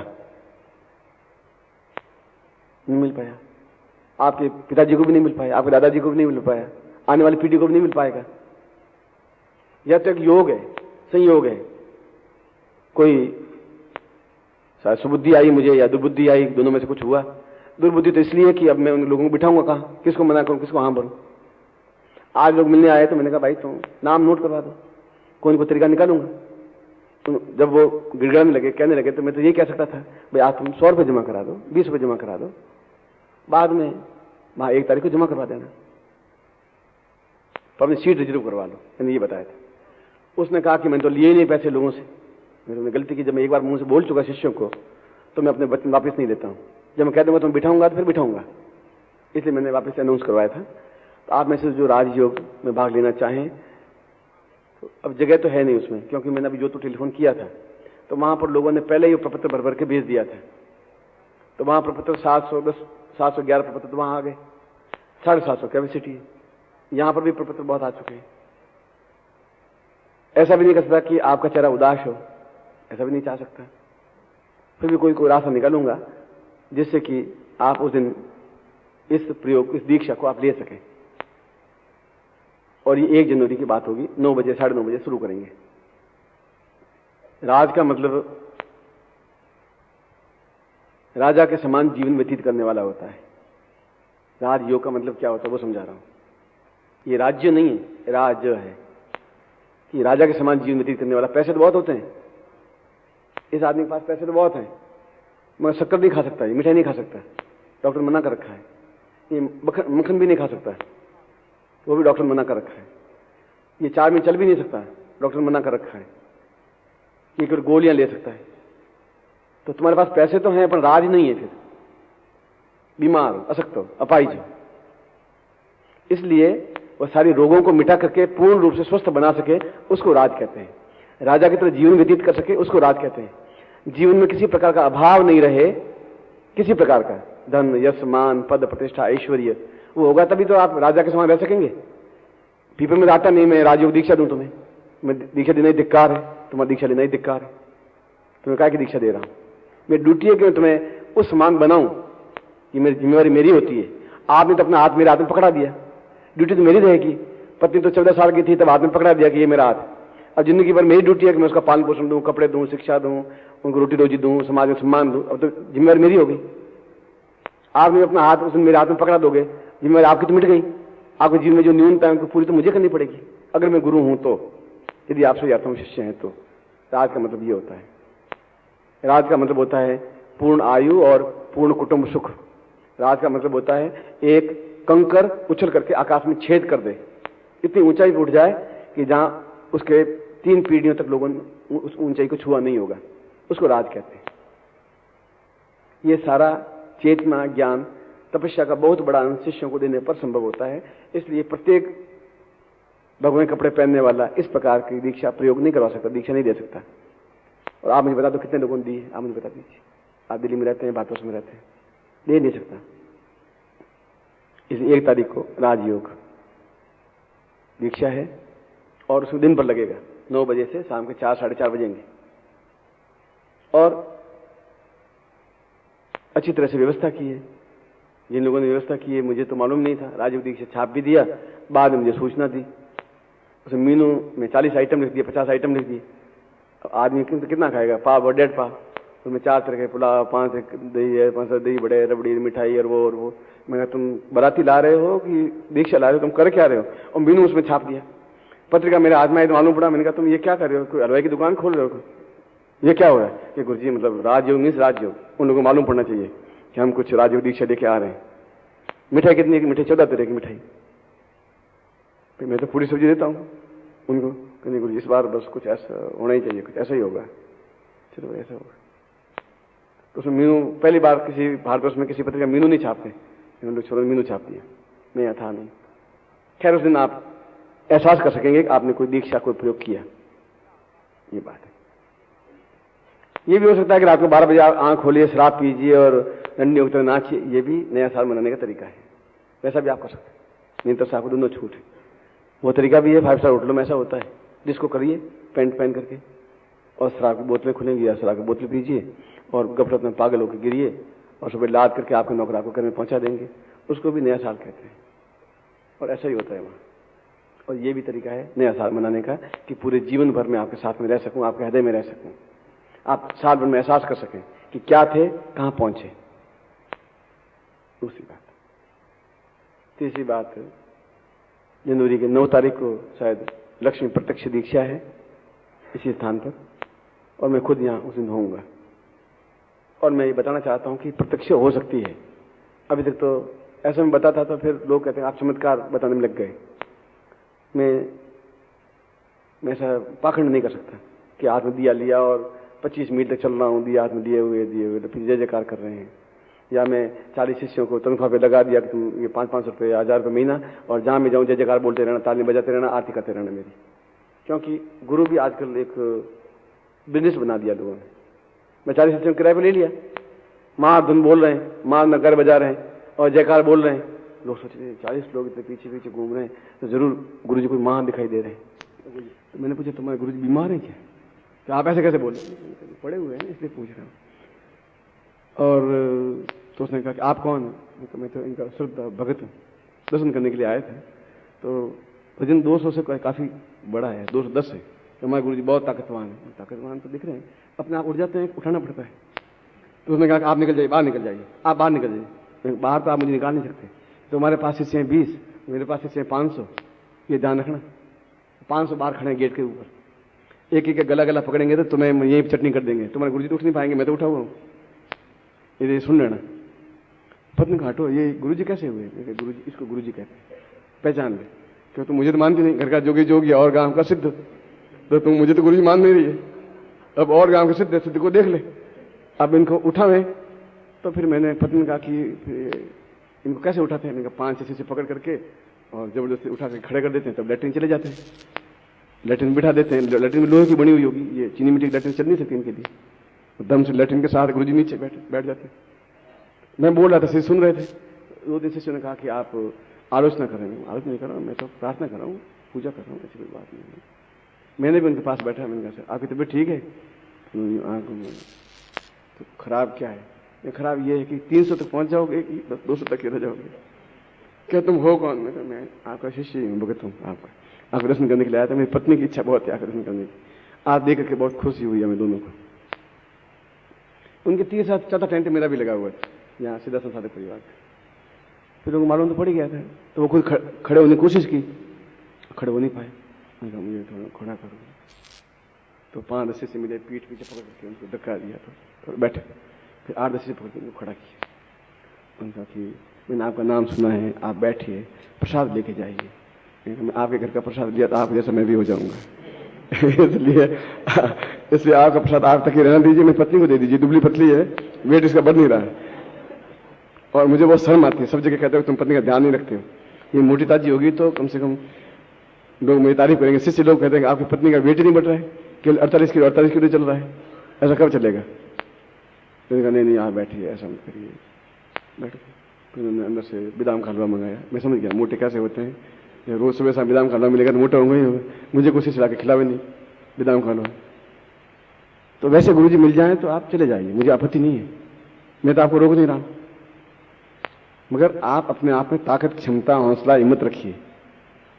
नहीं मिल पाया, आपके पिताजी को भी नहीं मिल पाया, आपके दादाजी को भी नहीं मिल पाया, आने वाली पीढ़ी को भी नहीं मिल पाएगा। यह तो एक योग है, संयोग है। कोई शायद सुबुद्धि आई मुझे या दुर्बुद्धि आई, दोनों में से कुछ हुआ। दुर्बुद्धि तो इसलिए कि अब मैं उन लोगों को बिठाऊंगा कहां, किसको मना करूं, किसको हां बोलूं। आज लोग मिलने आए तो मैंने कहा भाई तुम नाम नोट करवा दो, कोई ना कोई तरीका निकालूंगा। जब वो गिड़गिड़ाने लगे, कहने लगे, तो मैं तो ये कह सकता था भाई आज तुम 100 रुपये जमा करा दो, 20 रुपये जमा करा दो, बाद में वहां 1 तारीख को जमा करवा देना, तो अपनी सीट रिजर्व करवा लो। मैंने ये बताया था। उसने कहा कि मैंने तो लिए ही नहीं पैसे लोगों से, मैंने गलती की, जब मैं एक बार मुंह से बोल चुका शिष्यों को तो मैं अपने बच्चे वापस नहीं देता हूं। जब मैं कह दूंगा तो मैं बिठाऊंगा तो फिर बिठाऊंगा, इसलिए मैंने वापस अनाउंस करवाया था। तो आप में से जो राजयोग में भाग लेना चाहें, तो अब जगह तो है नहीं उसमें, क्योंकि मैंने अभी जो तो टेलीफोन किया था तो वहां पर लोगों ने पहले ही प्रपत्र भर भर के भेज दिया था। तो वहां प्रपत्र 711 प्रपत्र तो वहां आ गए, 750 कैपेसिटी है। यहां पर भी प्रपत्र बहुत आ चुके हैं। ऐसा भी नहीं कर सकता कि आपका चेहरा उदास हो, ऐसा भी नहीं चाह सकता। फिर भी कोई रास्ता निकालूंगा जिससे कि आप उस दिन इस प्रयोग, इस दीक्षा को आप ले सकें। और ये 1 जनवरी की बात होगी, 9 बजे 9:30 बजे शुरू करेंगे। राज का मतलब राजा के समान जीवन व्यतीत करने वाला होता है। राजयोग का मतलब क्या होता है वो समझा रहा हूं। ये राज्य नहीं है, राज्य है कि राजा के समान जीवन व्यतीत करने वाला। पैसे तो बहुत होते हैं, इस आदमी के पास पैसे तो बहुत हैं, मगर शक्कर नहीं खा सकता, ये मिठाई नहीं खा सकता, डॉक्टर मना कर रखा है। ये मक्खन भी नहीं खा सकता, वो भी डॉक्टर मना कर रखा है। ये 4 में चल भी नहीं सकता, डॉक्टर मना कर रखा है। ये केवल गोलियां ले सकता है। तो तुम्हारे पास पैसे तो हैं पर राज नहीं है, फिर बीमार हो, अशक्त हो, अपाहिज हो। इसलिए वह सारी रोगों को मिटा करके पूर्ण रूप से स्वस्थ बना सके, उसको राज कहते हैं। राजा की तरह जीवन व्यतीत कर सके, उसको राज कहते हैं। जीवन में किसी प्रकार का अभाव नहीं रहे, किसी प्रकार का, धन, यश, मान, पद, प्रतिष्ठा, ऐश्वर्य, वो होगा तभी तो आप राजा के समान रह सकेंगे। पीपल में आता नहीं मैं राजयोग दीक्षा दूं तुम्हें, मैं दीक्षा देना ही धिक्कार है, तुम्हारी दीक्षा लेना ही धिक्कार है, तुम्हें काय की दीक्षा दे रहा हूं। मेरी ड्यूटी है कि मैं तुम्हें उस समान बनाऊं, कि मेरी जिम्मेवारी मेरी होती है। आपने तो अपना हाथ मेरे हाथ में पकड़ा दिया, ड्यूटी तो मेरी रहेगी। पत्नी तो 14 साल की थी तब हाथ में पकड़ा दिया कि ये मेरा हाथ। अब जिंदगी भर मेरी ड्यूटी है कि मैं उसका पालन पोषण दूं, कपड़े दूं, शिक्षा दूं, उनको रोटी रोजी दूं, समाज में सम्मान दूं। अब तो जिम्मेवारी मेरी होगी। आपने अपना हाथ उस मेरे हाथ में पकड़ा दोगे, जिम्मेवारी आपकी तो मिट गई। आपके जीवन में जो न्यूनता है उनको पूरी तो मुझे करनी पड़ेगी, अगर मैं गुरु हूं तो, यदि आप सही अर्थों में शिष्य हैं तो। राज का मतलब ये होता है। राज का मतलब होता है पूर्ण आयु और पूर्ण कुटुंब सुख। राज का मतलब होता है एक कंकर उछल करके आकाश में छेद कर दे, इतनी ऊंचाई पर उठ जाए कि जहां उसके 3 पीढ़ियों तक लोगों ने उस ऊंचाई को छुआ नहीं होगा, उसको राज कहते हैं। ये सारा चेतना, ज्ञान, तपस्या का बहुत बड़ा अंश शिष्यों को देने पर संभव होता है। इसलिए प्रत्येक भगवे कपड़े पहनने वाला इस प्रकार की दीक्षा प्रयोग नहीं करवा सकता, दीक्षा नहीं दे सकता। और आप मुझे बता दो कितने लोगों ने दी है, आप मुझे बता दीजिए। आप दिल्ली में रहते हैं, भारतवर्ष में रहते हैं, दे नहीं सकता। इस 1 तारीख को राजयोग दीक्षा है और उसमें दिन भर लगेगा, 9 बजे से शाम के 4, 4:30 बजेंगे। और अच्छी तरह से व्यवस्था की है। जिन लोगों ने व्यवस्था की है, मुझे तो मालूम नहीं था, राजयोग दीक्षा छाप भी दिया, बाद में मुझे सूचना दी। उसमें मेनू में 40 आइटम लिख दिए, 50 आइटम लिख दिए। आदमी कितना खाएगा, पाव और 1.5 पाव, उसमें 4 तरह के पुलाव, 5 दही है, 5 दही बड़े, रबड़ी, मिठाई और वो। मैं तुम बाराती ला रहे हो कि दीक्षा ला रहे हो, तुम कर क्या रहे हो? और मेनू उसमें छाप दिया। पत्रिका मेरे हाथ में आई तो मालूम पड़ा। मैंने कहा तुम ये क्या कर रहे हो, कोई हलवाई की दुकान खोल रहे हो? ये क्या हो रहा है? कि गुरुजी मतलब राजयोग नहीं, राजयोग। उन लोगों को मालूम पड़ना चाहिए कि हम कुछ राजयोग दीक्षा लेके आ रहे हैं। मिठाई कितनी है? मिठाई 14 तरह की मिठाई। मैं तो पूरी सब्जी देता हूँ उनको, कहने गुरुजी इस बार बस कुछ ऐसा होना ही चाहिए, कुछ ऐसा ही होगा। चलो ऐसा होगा। तो उसमें मीनू पहली बार किसी भारतवर्ष में किसी पत्रिका मीनू नहीं छापते, उन लोग छोड़ो मीनू छाप दिया, नहीं था नहीं। खैर उस दिन आप एहसास कर सकेंगे कि आपने कोई दीक्षा, कोई प्रयोग किया। ये बात है। ये भी हो सकता है कि रात को 12 बजे आप आंख खोलिए, शराब पीजिए और डंडी उतर नाचिए, ये भी नया साल मनाने का तरीका है। वैसा भी आप कर सकते हैं, नहीं तो आपको दोनों छूट है। वो तरीका भी है 5 स्टार होटलों में ऐसा होता है, जिसको करिए पैंट पहन करके, और शराब की बोतलें खुलेंगी या शराब की बोतल पीजिए और गफलत में पागल होकर गिरिए और सुबह लाद करके आपके नौकरा को घर में पहुंचा देंगे। उसको भी नया साल कहते हैं। और ऐसा ही होता है वहां। और ये भी तरीका है नया साल मनाने का कि पूरे जीवन भर में आपके साथ में रह सकूं, आपके हृदय में रह सकूं, आप साल भर में एहसास कर सकें कि क्या थे, कहां पहुंचे। दूसरी बात। तीसरी बात, जनवरी के 9 तारीख को शायद लक्ष्मी प्रत्यक्ष दीक्षा है इसी स्थान पर। और मैं खुद यहाँ उस दिन होऊंगा। और मैं ये बताना चाहता हूं कि प्रत्यक्ष हो सकती है। अभी तक तो ऐसा मैं बताता था, फिर लोग कहते हैं आप चमत्कार बताने में लग गए। मैं ऐसा पाखंड नहीं कर सकता कि हाथ में दिया लिया और 25 मिनट तक चल रहा हूं, दिया हाथ में दिए हुए तो फिर जय जयकार कर रहे हैं। या मैं 40 शिष्यों को तनख्वाह पे लगा दिया कि तुम ये 500-500 रुपये, 1000 रुपये महीना, और जहां मैं जाऊं जय जयकार बोलते रहना, ताली बजाते रहना, आरती करते रहना मेरी। क्योंकि गुरु भी आजकल एक बिजनेस बना दिया लोगों ने। मैं 40 शिष्यों को किराए पर ले लिया, मां धुन बोल रहे हैं, मां नगर बजा रहे हैं और जयकार बोल रहे हैं। लोग सोच रहे हैं 40 लोग इतने पीछे पीछे घूम रहे हैं तो जरूर गुरु जी कोई मां दिखाई दे रहे हैं। तो मैंने पूछा तुम्हारे गुरु जी बीमार हैं क्या? तो आप ऐसे कैसे बोले? पड़े हुए हैं इसलिए पूछ रहा हूं। और तो उसने कहा कि आप कौन हैं? मैं तो इनका श्रद्धा भगत हूं, दर्शन करने के लिए आए थे। तो वजन 200 से काफी बड़ा है, 210 है। तो हमारे गुरु जी बहुत ताकतवान है। ताकतवान तो दिख रहे हैं, अपने आप उठ जाते हैं, उठाना पड़ता है। तो उसने कहा कि आप निकल जाइए, बाहर निकल जाइए, आप बाहर निकल जाइए, बाहर तो आप मुझे निकाल नहीं सकते। तो हमारे पास शिष्य हैं 20, मेरे पास शिष्य हैं 500, ये ध्यान रखना। 500 बाहर खड़े हैं गेट के ऊपर, एक एक गला गला पकड़ेंगे तो तुम्हें यही चटनी कर देंगे। तुम्हारे गुरुजी तो उठ नहीं पाएंगे, मैं तो उठा हुआ हूं, ये सुन लेना। पत्नी घाटो ये गुरुजी कैसे हुए? गुरुजी, इसको गुरुजी कहते हैं, पहचान ले। क्यों तुम मुझे तो मानती नहीं, घर का जोगी जोगी और गांव का सिद्ध, तो तुम मुझे तो गुरुजी मान नहीं रही है, अब और गांव के सिद्ध सिद्ध को देख ले। अब इनको उठावे। तो फिर मैंने पत्नी कहा कि इनको कैसे उठाते हैं? मैंने कहा 5 से पकड़ करके और जबरदस्ती उठा के खड़े कर देते हैं, तब लैट्रिन चले जाते हैं। लैट्रिन बिठा देते हैं, लैट्रिन में लोहे की बनी हुई होगी, ये चीनी मिट्टी की लैट्रिन चल नहीं सकती इनके लिए। दम से लैट्रिन के साथ गुरुजी नीचे बैठ जाते हैं। मैं बोल रहा था, शिष्य सुन रहे थे। 2 दिन शिष्य ने कहा कि आप आलोचना कर रहे हैं। आलोचना नहीं कर रहा हूं, मैं तो प्रार्थना कर रहा हूँ, पूजा कर रहा हूँ, ऐसी कोई बात नहीं है। मैंने भी उनके पास बैठा, मैंने कहा आपकी तबीयत ठीक है? तो खराब क्या है? खराब ये है कि 300 तक पहुंच जाओगे कि 200 तक ही रह जाओगे। क्या तुम हो कौन? मैं आपका शिष्य हूं, भगत हूं, आपका दर्शन करने के लिए आया था। मेरी पत्नी की इच्छा बहुत है आपका दर्शन करने की। आप देख करके बहुत खुशी हुई हमें दोनों को। उनके 3-4 टेंट मेरा भी लगा हुआ था यहाँ सीधा संसाधक परिवार। फिर लोगों को मालूम तो पड़ गया था, तो वो खुद खड़े होने की कोशिश की, खड़े हो नहीं पाए। मैं कहा मुझे थोड़ा खड़ा करो। तो 5-10 से मिले, पीठ पीछे पकड़ करके उनको धक्का दिया, तो बैठे। फिर 8-10 से पकड़ के उनको खड़ा किया। उनका कि मैंने आपका नाम सुना है, आप बैठिए, प्रसाद लेके जाइए। मैं आपके घर का प्रसाद लिया तो आप जैसा मैं भी हो जाऊंगा। इसलिए आपका प्रसाद आप तक ही रहना दीजिए, मेरी पत्नी को दे दीजिए, दुबली पतली है, वेट इसका बढ़ नहीं रहा है। और मुझे बहुत शर्म आती है, सब जगह कहते हो तुम पत्नी का ध्यान नहीं रखते हो। ये मोटी ताजी होगी तो कम से कम लोग मेरी तारीफ करेंगे। शिष्य लोग कहते हैं आपकी पत्नी का वेट ही नहीं बढ़ रहा है, केवल 48 किलो चल रहा है, ऐसा कब चलेगा? तो नहीं आप बैठिए, ऐसा मत करिए, बैठो। फिर उन्होंने अंदर से बादाम का हलवा मंगाया। मैं समझ गया मोटे कैसे होते हैं, रोज सुबह शाम बादाम का हलवा मिलेगा तो मोटे होंगे ही होंगे। मुझे कोशिश चला के खिलावे नहीं बादाम का हलवा। तो वैसे गुरुजी मिल जाए तो आप चले जाइए, मुझे आपत्ति नहीं है, मैं तो आपको रोक नहीं रहा। मगर आप अपने आप में ताकत, क्षमता, हौसला, हिम्मत रखिए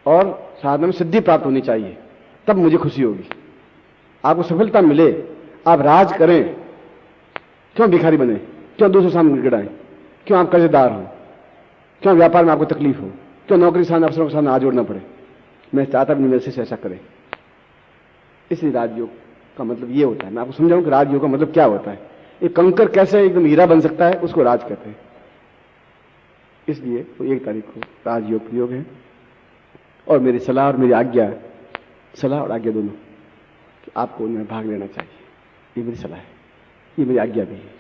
और साधना में सिद्धि प्राप्त होनी चाहिए, तब मुझे खुशी होगी। आपको सफलता मिले, आप राज करें, क्यों भिखारी बने? क्यों दूसरे सामने गिड़ाएं? क्यों आप कर्जदार हो? क्यों व्यापार में आपको तकलीफ हो? क्यों नौकरी सामने, अफसरों के सामने हाथ जोड़ना पड़े? मैं चाहता भी नहीं मेरे से ऐसा करे। इसलिए राजयोग का मतलब ये होता है। मैं आपको समझाऊं कि राजयोग का मतलब क्या होता है। एक कंकर कैसे एकदम हीरा बन सकता है, उसको राज कहते हैं। इसलिए वो 1 तारीख को राजयोग प्रयोग है। और मेरी सलाह और मेरी आज्ञा, सलाह और आज्ञा दोनों, कि आपको उनमें भाग लेना चाहिए। ये मेरी सलाह है, ये मेरी आज्ञा भी है।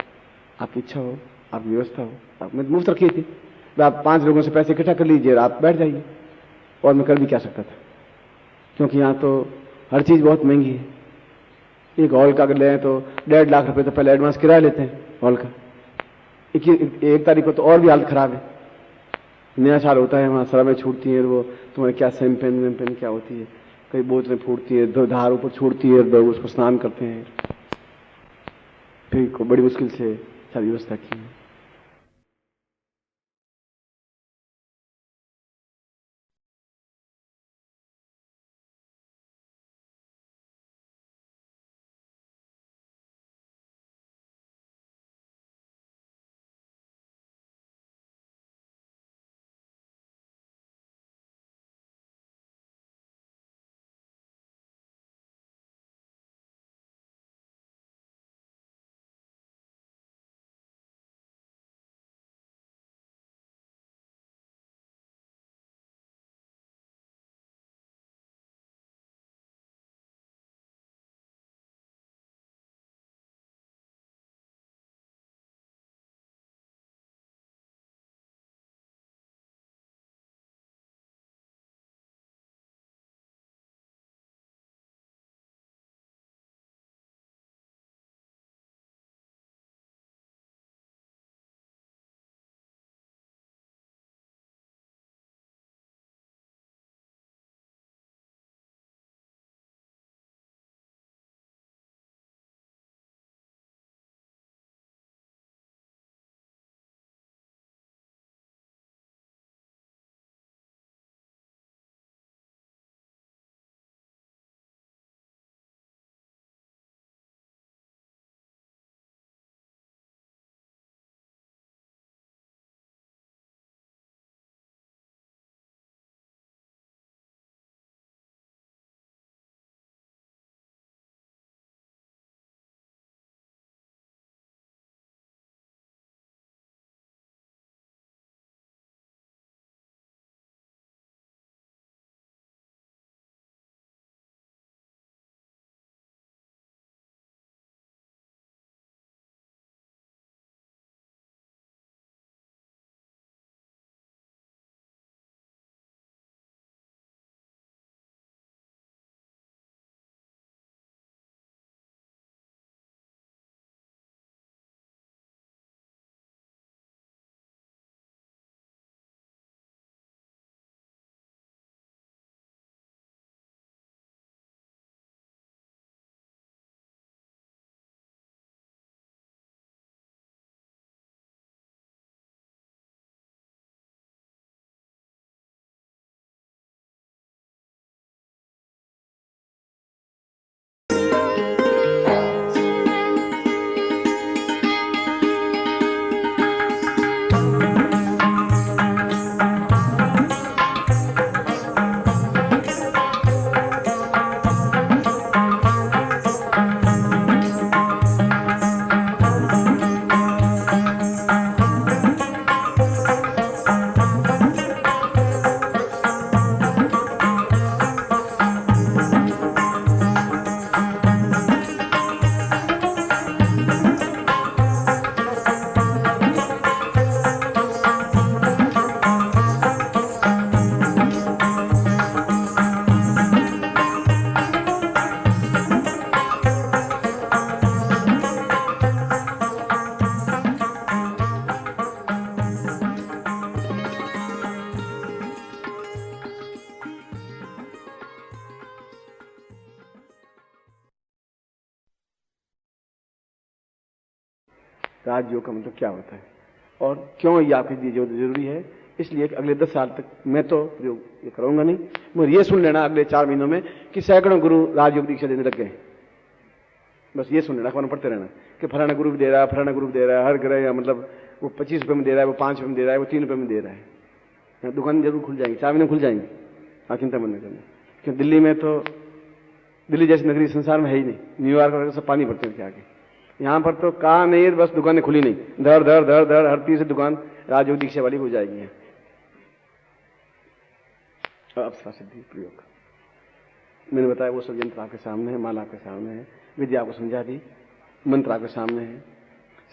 आपकी इच्छा हो, आपकी व्यवस्था हो, आप मैं मुफ्त रखी थी, आप 5 लोगों से पैसे इकट्ठा कर लीजिए, आप बैठ जाइए। और मैं कर भी क्या सकता था, क्योंकि यहाँ तो हर चीज बहुत महंगी है। एक हॉल का अगर ले तो 1.5 लाख रुपए तो पहले एडवांस किराया लेते हैं हॉल का। 1 तारीख को तो और भी हालत खराब है। नया साल होता है, वहां शराबें छूटती हैं, वो तुम्हारे क्या शैंपेन वैम्पेन क्या होती है, कई बोतलें फूटती है, 2 धार ऊपर छूटती है, लोग उसको स्नान करते हैं। फिर बड़ी मुश्किल से सारी व्यवस्था की है। राजयोग का मतलब क्या होता है और क्यों ये आपके लिए जरूरी है। इसलिए कि अगले 10 साल तक मैं तो ये करूंगा नहीं, मगर ये सुन लेना अगले 4 महीनों में कि सैकड़ों गुरु राजयोग दीक्षा देने लग गए। बस ये सुन लेना, अखबार में पढ़ते रहना कि फलाना ग्रुप दे रहा है, फलाना ग्रुप दे रहा है, हर ग्रह मतलब वो 25 रुपये में दे रहा है, वो 5 रुपये में दे रहा है, वो 3 रुपये में दे रहा है। दुकान जरूर खुल जाएंगी, 4 महीने खुल जाएंगी, आप चिंता मत करना। क्योंकि दिल्ली में तो, दिल्ली जैसी नगरी संसार में है ही नहीं। न्यूयॉर्क वगैरह सब पानी भरते थे आगे, यहाँ पर तो कहा नहीं, बस दुकानें खुली नहीं, धड़ धड़ धड़ धड़ हर तीसरी दुकान राजयोग दीक्षा वाली हो जाएगी। अप्सरा सिद्धि प्रयोग मैंने बताया, वो सब यंत्र आपके सामने है, माला आपके सामने है, विद्या आपको समझा दी, मंत्र आपके सामने है।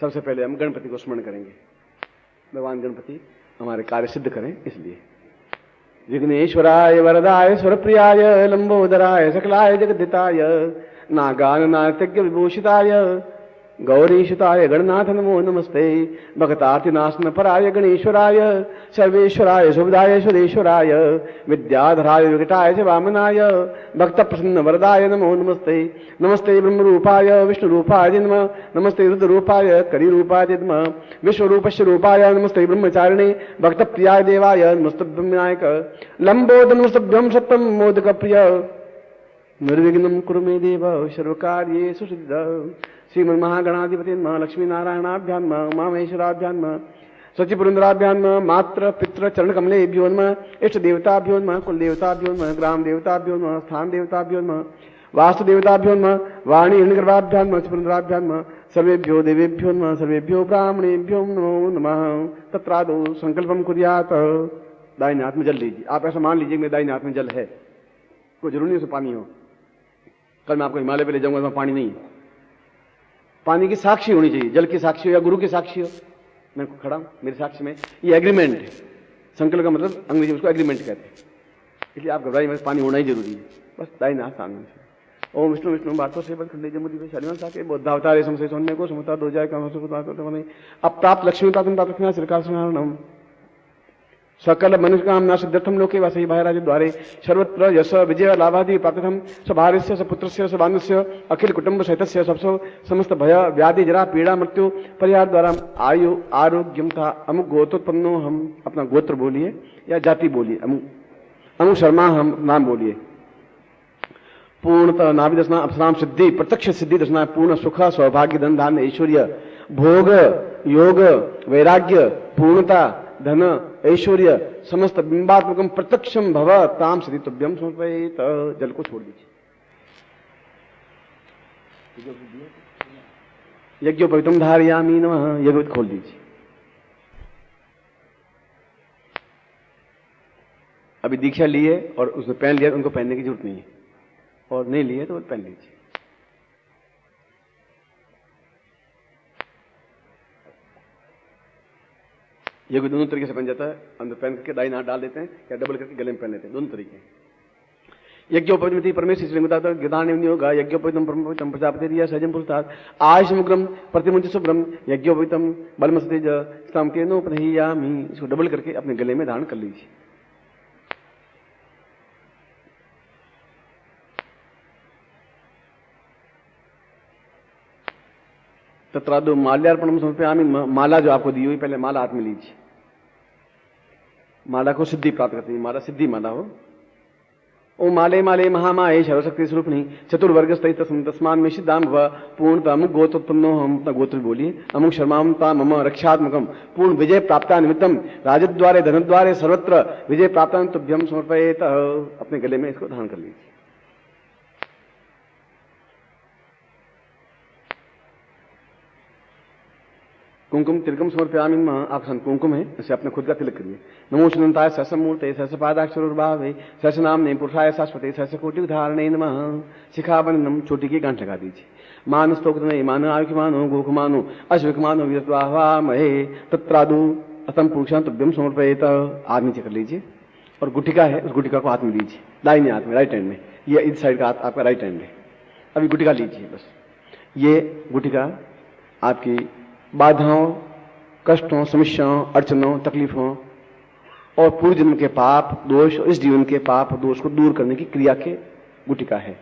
सबसे पहले हम गणपति को स्मरण करेंगे, भगवान गणपति हमारे कार्य सिद्ध करें। इसलिए विघ्नेश्वराय वरदाय स्वरप्रियाय लंबोदराय सकलाय जगद्धिताय नागान नाट्यज्ञ विभूषिताय गौरीशुताय गणनाथ नमो नमस्ते। भक्तार्तिनाशन पराय गणेश्वराय सर्वेश्वराय सुविधाय सुरेश्वराय विद्याधराय विकटाय च वामनाय भक्त प्रसन्न वरदाय नमो नमस्ते। नमस्ते ब्रह्मरूपाय विष्णुरूपाय नमः, नमस्ते रुद्ररूपाय करिरूपाय नमः, विश्वरूपस्य रूपाय नमस्ते ब्रह्मचारिणे भक्त प्रियाय देवाय नमस्तभ्यं विनायक लंबोदर नमस्तभ्यं सत्यं मोदक प्रिय निर्विघ्नं कुरु मे देव सर्वकार्येषु सिद्ध। श्रीमन् महागणाधिपति नमः, लक्ष्मी नारायणाभ्यां नमः, उमामहेश्वराभ्यां नमः, सचिपुरंदराभ्यां नमः, मात्र पितृ चरण कमलेभ्यो नमः, इष्ट देवताभ्यो नमः, कुल देवताभ्यो नमः, ग्राम देवताभ्यो नमः, स्थान देवताभ्यो नमः, वास्तु देवताभ्यो नमः, वाणी हिरण्यगर्भाभ्यां नमः, सचिपुरंदराभ्यां नमः, सर्वेभ्यो देवेभ्यो नमः, सर्वेभ्यो ब्राह्मणेभ्यो नमो नमः। तत्रादौ संकल्पम कुर्यात्। दाहिने हाथ में जल लीजिए। आप ऐसा मान लीजिए मेरे दाहिने हाथ में जल है, कोई जरूरी नहीं उसे पानी हो। कल मैं आपको हिमालय पे ले जाऊंगा, पानी नहीं, पानी की साक्षी होनी चाहिए, जल की साक्षी हो या गुरु की साक्षी हो। मैं खड़ा हूं, मेरे साक्षी में ये एग्रीमेंट है। संकल्प का मतलब अंग्रेजी में उसको एग्रीमेंट कहते हैं। इसलिए आप घबराइए, में पानी होना ही जरूरी है। बस दाहिने हाथ सामने से ओम विष्णु विष्णु बातों से खंडे जमुदी शालिमान साके बुद्धावतारे समसे सोने को समता दो जाए काम से अब प्राप्त लक्ष्मी प्राप्त सरकार सुनारणम सकल मनुष्य कामना सिद्धर्थम लोके वासई भाईराज द्वारे सर्वत्र यश विजय लाभादि प्राप्तम स्वभार्यस्य सपुत्रस्य सबानुस्य अखिल कुटुंब सहितस्य सबसो समस्त भय व्याधि जरा पीड़ा मृत्यु परिहार द्वारा आयु आरोग्यम था। अमुक गोत्रोत्पन्नो, हम अपना गोत्र बोलिए या जाति बोलिए, अमुक शर्मा हम नाम बोलिए। पूर्णतः नाभि दर्शना अपसराम सिद्धि प्रत्यक्ष सिद्धि दर्शना पूर्ण सुख सौभाग्य धन धान्य ऐश्वर्य भोग योग वैराग्य पूर्णता धन ऐश्वर्य समस्त बिंबात्मकम प्रत्यक्षम भव ताम सिद्धि तुभ्यम समर्पयेत। जल को छोड़ दीजिए। यज्ञोपवीतम धारयामि नमः, यज्ञोपवीत खोल दीजिए। अभी दीक्षा लिए और उसने पहन लिया, उनको पहनने की जरूरत नहीं है, और नहीं लिए तो पहन लीजिए। ये भी दोनों तरीके से पहन जाता है, अंदर पहन करके दाईं हाथ डाल देते हैं या डबल करके गले में पहन लेते हैं, दोनों तरीके। यज्ञोपवीतमिति परमेश्वर श्रीमता गदान होगा यज्ञोपवीतम परमपवित्रम प्रजापति दिया सहजम पुरुषात् आयुषमुग्रम प्रतिमुंच शुभ्रम यज्ञोपवीतम बलमस्तेज स्तम के नो प्रहियामि। इसको डबल करके अपने गले में धारण कर लीजिए। तत्रादो माल्यार्पणम समर्पयामि। माला जो आपको दी हुई, पहले माला हाथ में लीजिए। माला को सिद्धि प्राप्त करती है, माला सिद्धि माला हो। ओ माले माले महामाये सर्वशक्ति स्वरूपिणी चतुर्वर्ग स्थित तस्मान में सिद्धाम भव पूर्णतः अमुक गोत्रोत्पन्नो, हम अपना गोत्र बोलिए। अमुक शर्माम ताम मम रक्षात्मकम पूर्ण विजय प्राप्ता निमित्तम राजद्वारे धनद्वारे सर्वत्र विजय प्राप्ता तुभ्यम समर्पयेत। अपने गले में इसको धारण कर लीजिए। कुंकुम तिलकम समर्पयामि नमः। आपके साथ कुंकुम है, इसे अपने खुद का तिलक करिए। नमो सुनंताय सहस्रमूर्ते सहस्रपादाक्षरोर्भावे सहस्रनाम्ने पुरुषाय शाश्वते सहस्रकोटि धारणे नमः। शिखाबंधनम, चोटी की गांठ लगा दीजिए। मान स्तोत्र मान आयुष्मानो गोखमानो अश्विकमानो वीरत्वामहे तत्रादु असम पुरुषां तुभ्यम समर्पयेत। हाथ नीचे कर लीजिए और गुटिका है, उस गुटिका को हाथ में लीजिए, दाहिने हाथ में, राइट हैंड में। ये इस साइड का हाथ आपका राइट हैंड है। अभी गुटिका लीजिए। बस ये गुटिका आपकी बाधाओं, कष्टों, समस्याओं, अड़चनों, तकलीफों और पूर्व जन्म के पाप दोष और इस जीवन के पाप दोष को दूर करने की क्रिया के गुटिका है।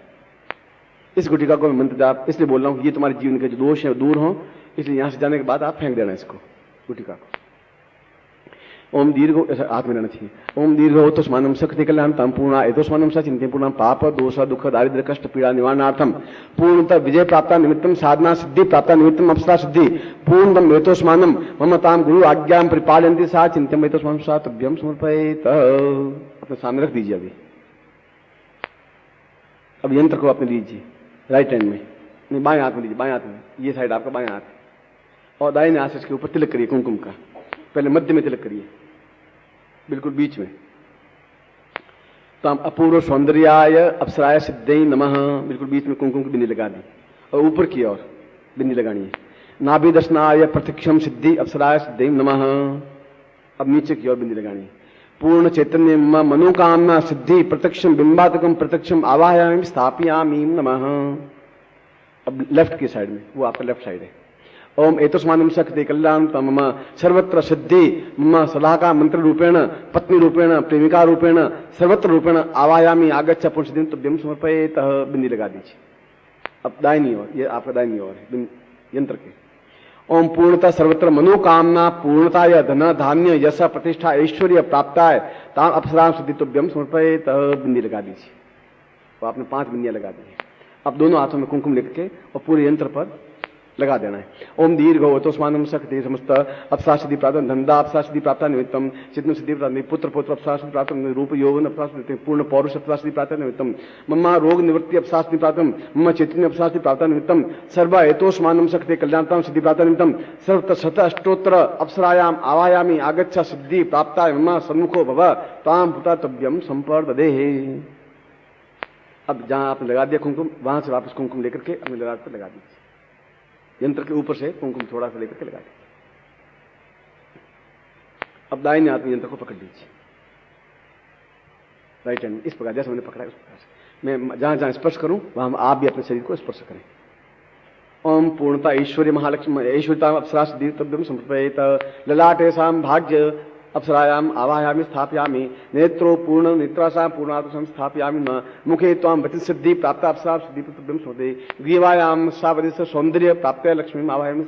इस गुटिका को मैं मंत्र जाप इसलिए बोल रहा हूं, ये तुम्हारे जीवन के जो दोष है दूर हो, इसलिए यहां से जाने के बाद आप फेंक देना इसको, गुटिका को। ओम दीर्घ, ऐसा हाथ में रहना चाहिए। ओम दीर्घ हो तो स्मानम शक्ति कल्याण तम पूर्णा एतो स्मानम सा चिंतन पूर्णा पाप दोष दुख दारिद्र्य कष्ट पीड़ा निवारणार्थम पूर्णतः विजय प्राप्त निमित्तम साधना सिद्धि प्राप्त निमित्तम अप्सरा सिद्धि पूर्णतम एतो स्मानम मम ताम गुरु आज्ञाम परिपालयन्ति सा चिंतन एतो स्मानम सा तुभ्यम समर्पयेत। अपने सामने रख दीजिए अभी। अब यंत्र को अपने लीजिए राइट हैंड में, नहीं बाएं हाथ में लीजिए, बाएं हाथ में, ये साइड आपका बाएं हाथ, और दाहिने हाथ से इसके ऊपर तिलक करिए कुमकुम का। पहले मध्य में तिलक करिए, बिल्कुल बीच में। तो अपूर्व सौंदर्याय अप्सराय सिद्धै नमः, बिल्कुल बीच में कुमकुम की बिंदी लगा दी, और ऊपर की ओर बिंदी लगानी है। नाभि दर्शनाय प्रत्यक्षम सिद्धि अप्सराय सिद्धै नमः, अब नीचे की ओर बिंदी लगानी है। पूर्ण चैतन्य मनोकामना सिद्धि प्रत्यक्षम बिंबातकम प्रत्यक्षम आवाहयामि स्थापयामि नमः। अब लेफ्ट की साइड में, वो आपका लेफ्ट साइड है। ओम एतस्मानं शक्ति कल्याण तम सर्वत्र सिद्धि मम सलाहका मंत्र रूपेण पत्नी रूपेण प्रेमिका रूपेण सर्वत्र रूपेण आवायामी आगच्छ पुरुषदिन तुभ्यम समर्पयेत। बिंदी लगा दीजिए। अब दाहिनी ओर, ये आपका दाहिनी ओर है यंत्र के। ओम पूर्णता सर्वत्र मनोकामना पूर्णताय धन धान्य यश प्रतिष्ठा ऐश्वर्य प्राप्ताय ताम अप्सरां सिद्धि तुभ्यम समर्पयेत। बिंदी लगा दीजिए। तो आपने 5 बिंदियां लगा दी। अब दोनों हाथों में कुमकुम लिख के और पूरे यंत्र पर लगा देना है। ओम दीर्घ हो तो स्मानम शक्ति समस्त अप्सरा सिद्धि प्राप्त धंधा अप्सरा सिद्धि प्राप्त निमित्तम चित्त सिद्धि प्राप्त पुत्र पुत्र अप्सरा सिद्धि प्राप्त रूप यौवन अप्सरा सिद्धि पूर्ण पौरुष अप्सरा सिद्धि प्राप्त निमित्तम मम रोग निवृत्ति अप्सरा सिद्धि प्राप्त मम चैतन्य अप्सरा सिद्धि प्राप्त निमित्तम सर्व एतो स्मानम शक्ति कल्याणताम सिद्धि प्राप्त निमित्तम सर्व शत अष्टोत्तर अप्सरायाम आवायामी आगच्छ सिद्धि प्राप्ताय मम सन्मुखो भव ताम पुता तभ्यम संपर्ददेहे। अब जहां आपने लगा दिया कुमकुम, वहां से वापस कुमकुम लेकर के अपने लगा पर लगा दीजिए। यंत्र के ऊपर से कुमकुम थोड़ा सा लेकर के लगा दीजिए। अब दाहिने हाथ में यंत्र को पकड़ लीजिए, राइट हैंड इस प्रकार जैसे मैंने पकड़ा है उस प्रकार से मैं जहां जहां स्पर्श करूं वहां आप भी अपने शरीर को स्पर्श करें। ओम पूर्णता ऐश्वर्य महालक्ष्मी ऐश्वर्यता अप्सरा सिद्धि तुभ्यम समर्पयेत। ललाटेषां भाग्य अप्सरायाम आवाहयामि स्थापयामि नेत्रो पूर्ण नेत्रासां पूर्णात् संस्थापयामि न मुखे त्वां वचन सिद्धि प्राप्त अप्सरा सिद्धि तुभ्यम समर्पये। ग्रीवायां सावरिस सौंदर्य प्राप्त लक्ष्मी आवाहयामि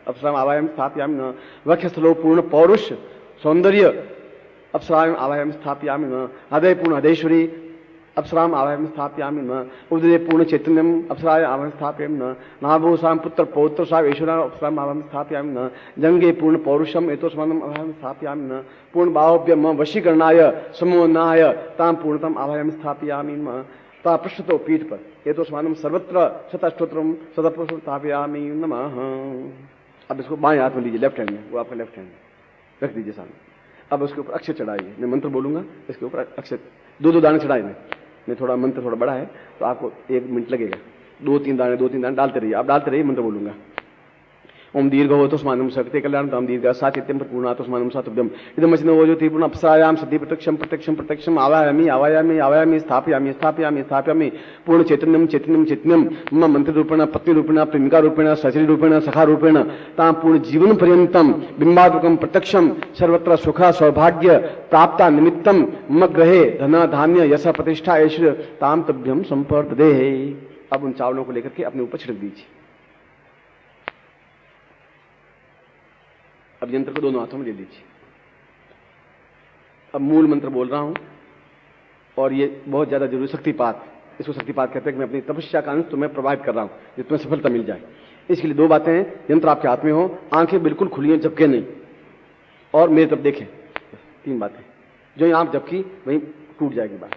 अप्सरां आवाहयामि स्थापयामि न वक्षस्थलो पूर्ण पौरुष सौंदर्य अप्सरां आवाहयामि स्थापयामि न हृदय पूर्ण हृदयेश्वरी अप्सराम आवाहयामि स्थापयामि न उदरे पूर्ण चैतन्यम अप्सराय आवाहयामि स्थापयामि न नाभोसां पुत्र पौत्र सा ऐश्वर्या अप्सराम आवाहयामि स्थापयामि न जंगे पूर्ण पौरुषम एतोस्मानम आवाहयामि स्थापयामि न पूर्ण बाहुभ्यम वशीकरणाय समोन्नाय ताम पूर्णतम आवाहयामि स्थापयामि न ता पृष्ठतो पीठ पर एतोस्मानम सर्वत्र शतअष्टोत्तरम सतपुरुषम स्थापयामि नमः। अब इसको बाएं हाथ में लीजिए, लेफ्ट हैंड में, वो आपका लेफ्ट हैंड रख दीजिए सामने। अब उसके ऊपर अक्षर चढ़ाइए, मैं मंत्र बोलूंगा इसके ऊपर अक्षर 2-2 दाने चढ़ाए मैं थोड़ा मंत्र थोड़ा बड़ा है तो आपको 1 मिनट लगेगा। 2-3 दाने डालते रहिए, आप डालते रहिए, मंत्र बोलूंगा। ओम दीर्घ हो तो स्मानम शक्ति कल्याण ताम दीर्घ सा चित्यम पूर्णा तो स्मानम सा तुभ्यम इदम वचनो वो जो त्रिपुण अप्सरायाम सिद्धि प्रत्यक्षम प्रत्यक्षम प्रत्यक्षम आवायामि आवायामि आवायामि स्थापयामि स्थापयामि स्थापयामि पूर्ण चैतन्यम चैतन्यम चैतन्यम मम मंत्र रूपेण पत्नी रूपेण प्रेमिका रूपेण सचरी रूपेण सखा रूपेण ताम पूर्ण जीवन पर्यंतम बिंबात्मकम प्रत्यक्षम सर्वत्र सुख सौभाग्य प्राप्ता निमित्तम मम ग्रहे धन धान्य यश प्रतिष्ठा ऐश्वर्य ताम तुभ्यम संपर्ददेहे। अब उन चावलों को लेकर के अपने ऊपर छिड़क दीजिए। अब यंत्र को दोनों हाथों में ले लीजिए। अब मूल मंत्र बोल रहा हूं और ये बहुत ज्यादा जरूरी शक्तिपात, इसको शक्तिपात कहते हैं कि मैं अपनी तपस्या का अंश तुम्हें प्रभावित कर रहा हूं जिसमें तुम्हें सफलता मिल जाए। इसके लिए 2 बातें हैं, यंत्र आपके हाथ में हो, आंखें बिल्कुल खुली हैं, झपके नहीं, और मेरी तरफ देखें। 3 बातें, जो ही आंख झपकी वहीं टूट जाएगी बात,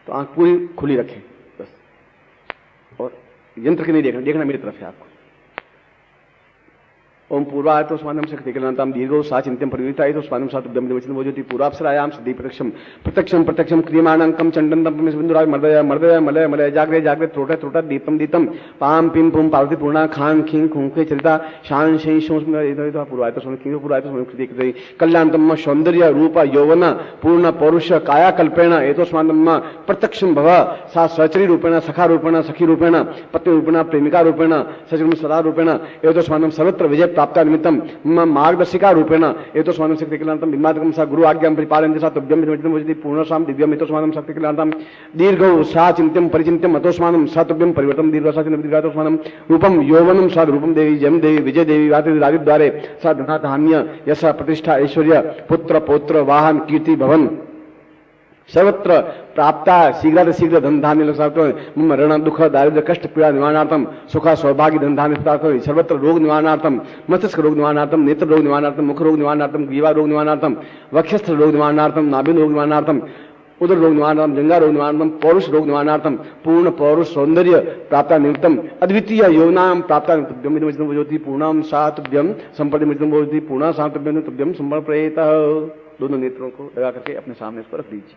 तो आंख पूरी खुली रखें बस, और यंत्र के नहीं देखना, देखना मेरी तरफ है आपको। ओम पूर्वाय तो स्वानम शक्ति कल्याणताम दीर्घो सा चिंतन परिवृताय तो स्वानम सा तुभ्यम वचन वो ज्योति पूर्वाप्सरायाम सिद्धि प्रत्यक्षम प्रत्यक्षम प्रत्यक्षम क्रियमाणंकम चंडनतम बिंदुराय मर्दय मर्दय मलय मलय जागरे जागरे त्रोट त्रोट दीपम दीतम पाम पिम पुम पार्वती पूर्णा खान खिंग खुंखे चरिता शान शै पूर्वाय तो स्वान खिंग पूर्वाय तो स्वान कल्याणतम सौंदर्य रूप यौवन पूर्ण पौरुष काया कल्पेण एतोस्मानम प्रत्यक्षम भव सा सचरी रूपेण सखा रूपेण सखी रूपेण पत्नी रूपेण प्रेमिका रूपेण सचरी सदा रूपेण एतोस्मानम सर्वत्र विजय प्राप्त निमित्तम मार्गदर्शिका रूपेण एतो स्वानम शक्ति कल्याणतम विमातकम सा गुरु आज्ञां परिपालयन्ति सा तुभ्यं विमोचितं वजति पूर्णसाम दिव्यम एतो स्वानम शक्ति कल्याणतम दीर्घौ सा चिन्त्यं परिचिन्त्यं अतो स्वानम सा तुभ्यं परिवर्तम दीर्घसा चिन्त्यं दीर्घातो स्वानम रूपम यौवनम सा रूपम देवी जम देवी विजय देवी वाति राजद्वारे सा धना धान्य यश प्रतिष्ठा ऐश्वर्य पुत्र पौत्र वाहन कीर्ति भवन सर्वत्र प्राप्ता शीघ्र शीघ्र धन धान्य मम ऋण दुख दारिद्र्य कष्ट पीड़ा निवारणार्थम सुख सौभाग्य धन धान्य सर्वत्र रोग निवारणार्थम मस्तिष्क रोग निवारणार्थम नेत्र रोग निवारणार्थम मुख रोग निवारणार्थम ग्रीवा रोग निवारणार्थम वक्षस्थ रोग निवारणार्थम नाभिन रोग निवारणार्थम उदर रोग निवारणार्थम जंगा रोग निवारणार्थम पौरुष रोग निवारणार्थम पूर्ण पौरुष सौंदर्य प्राप्त निमित्तम अद्वितीय यौवनाम प्राप्त ज्योति पूर्णम सातुभ्यम संपत्ति भवति पूर्ण सातुभ्यम तुभ्यम समर्पयेत। दोनों नेत्रों को लगा करके अपने सामने इसको रख दीजिए।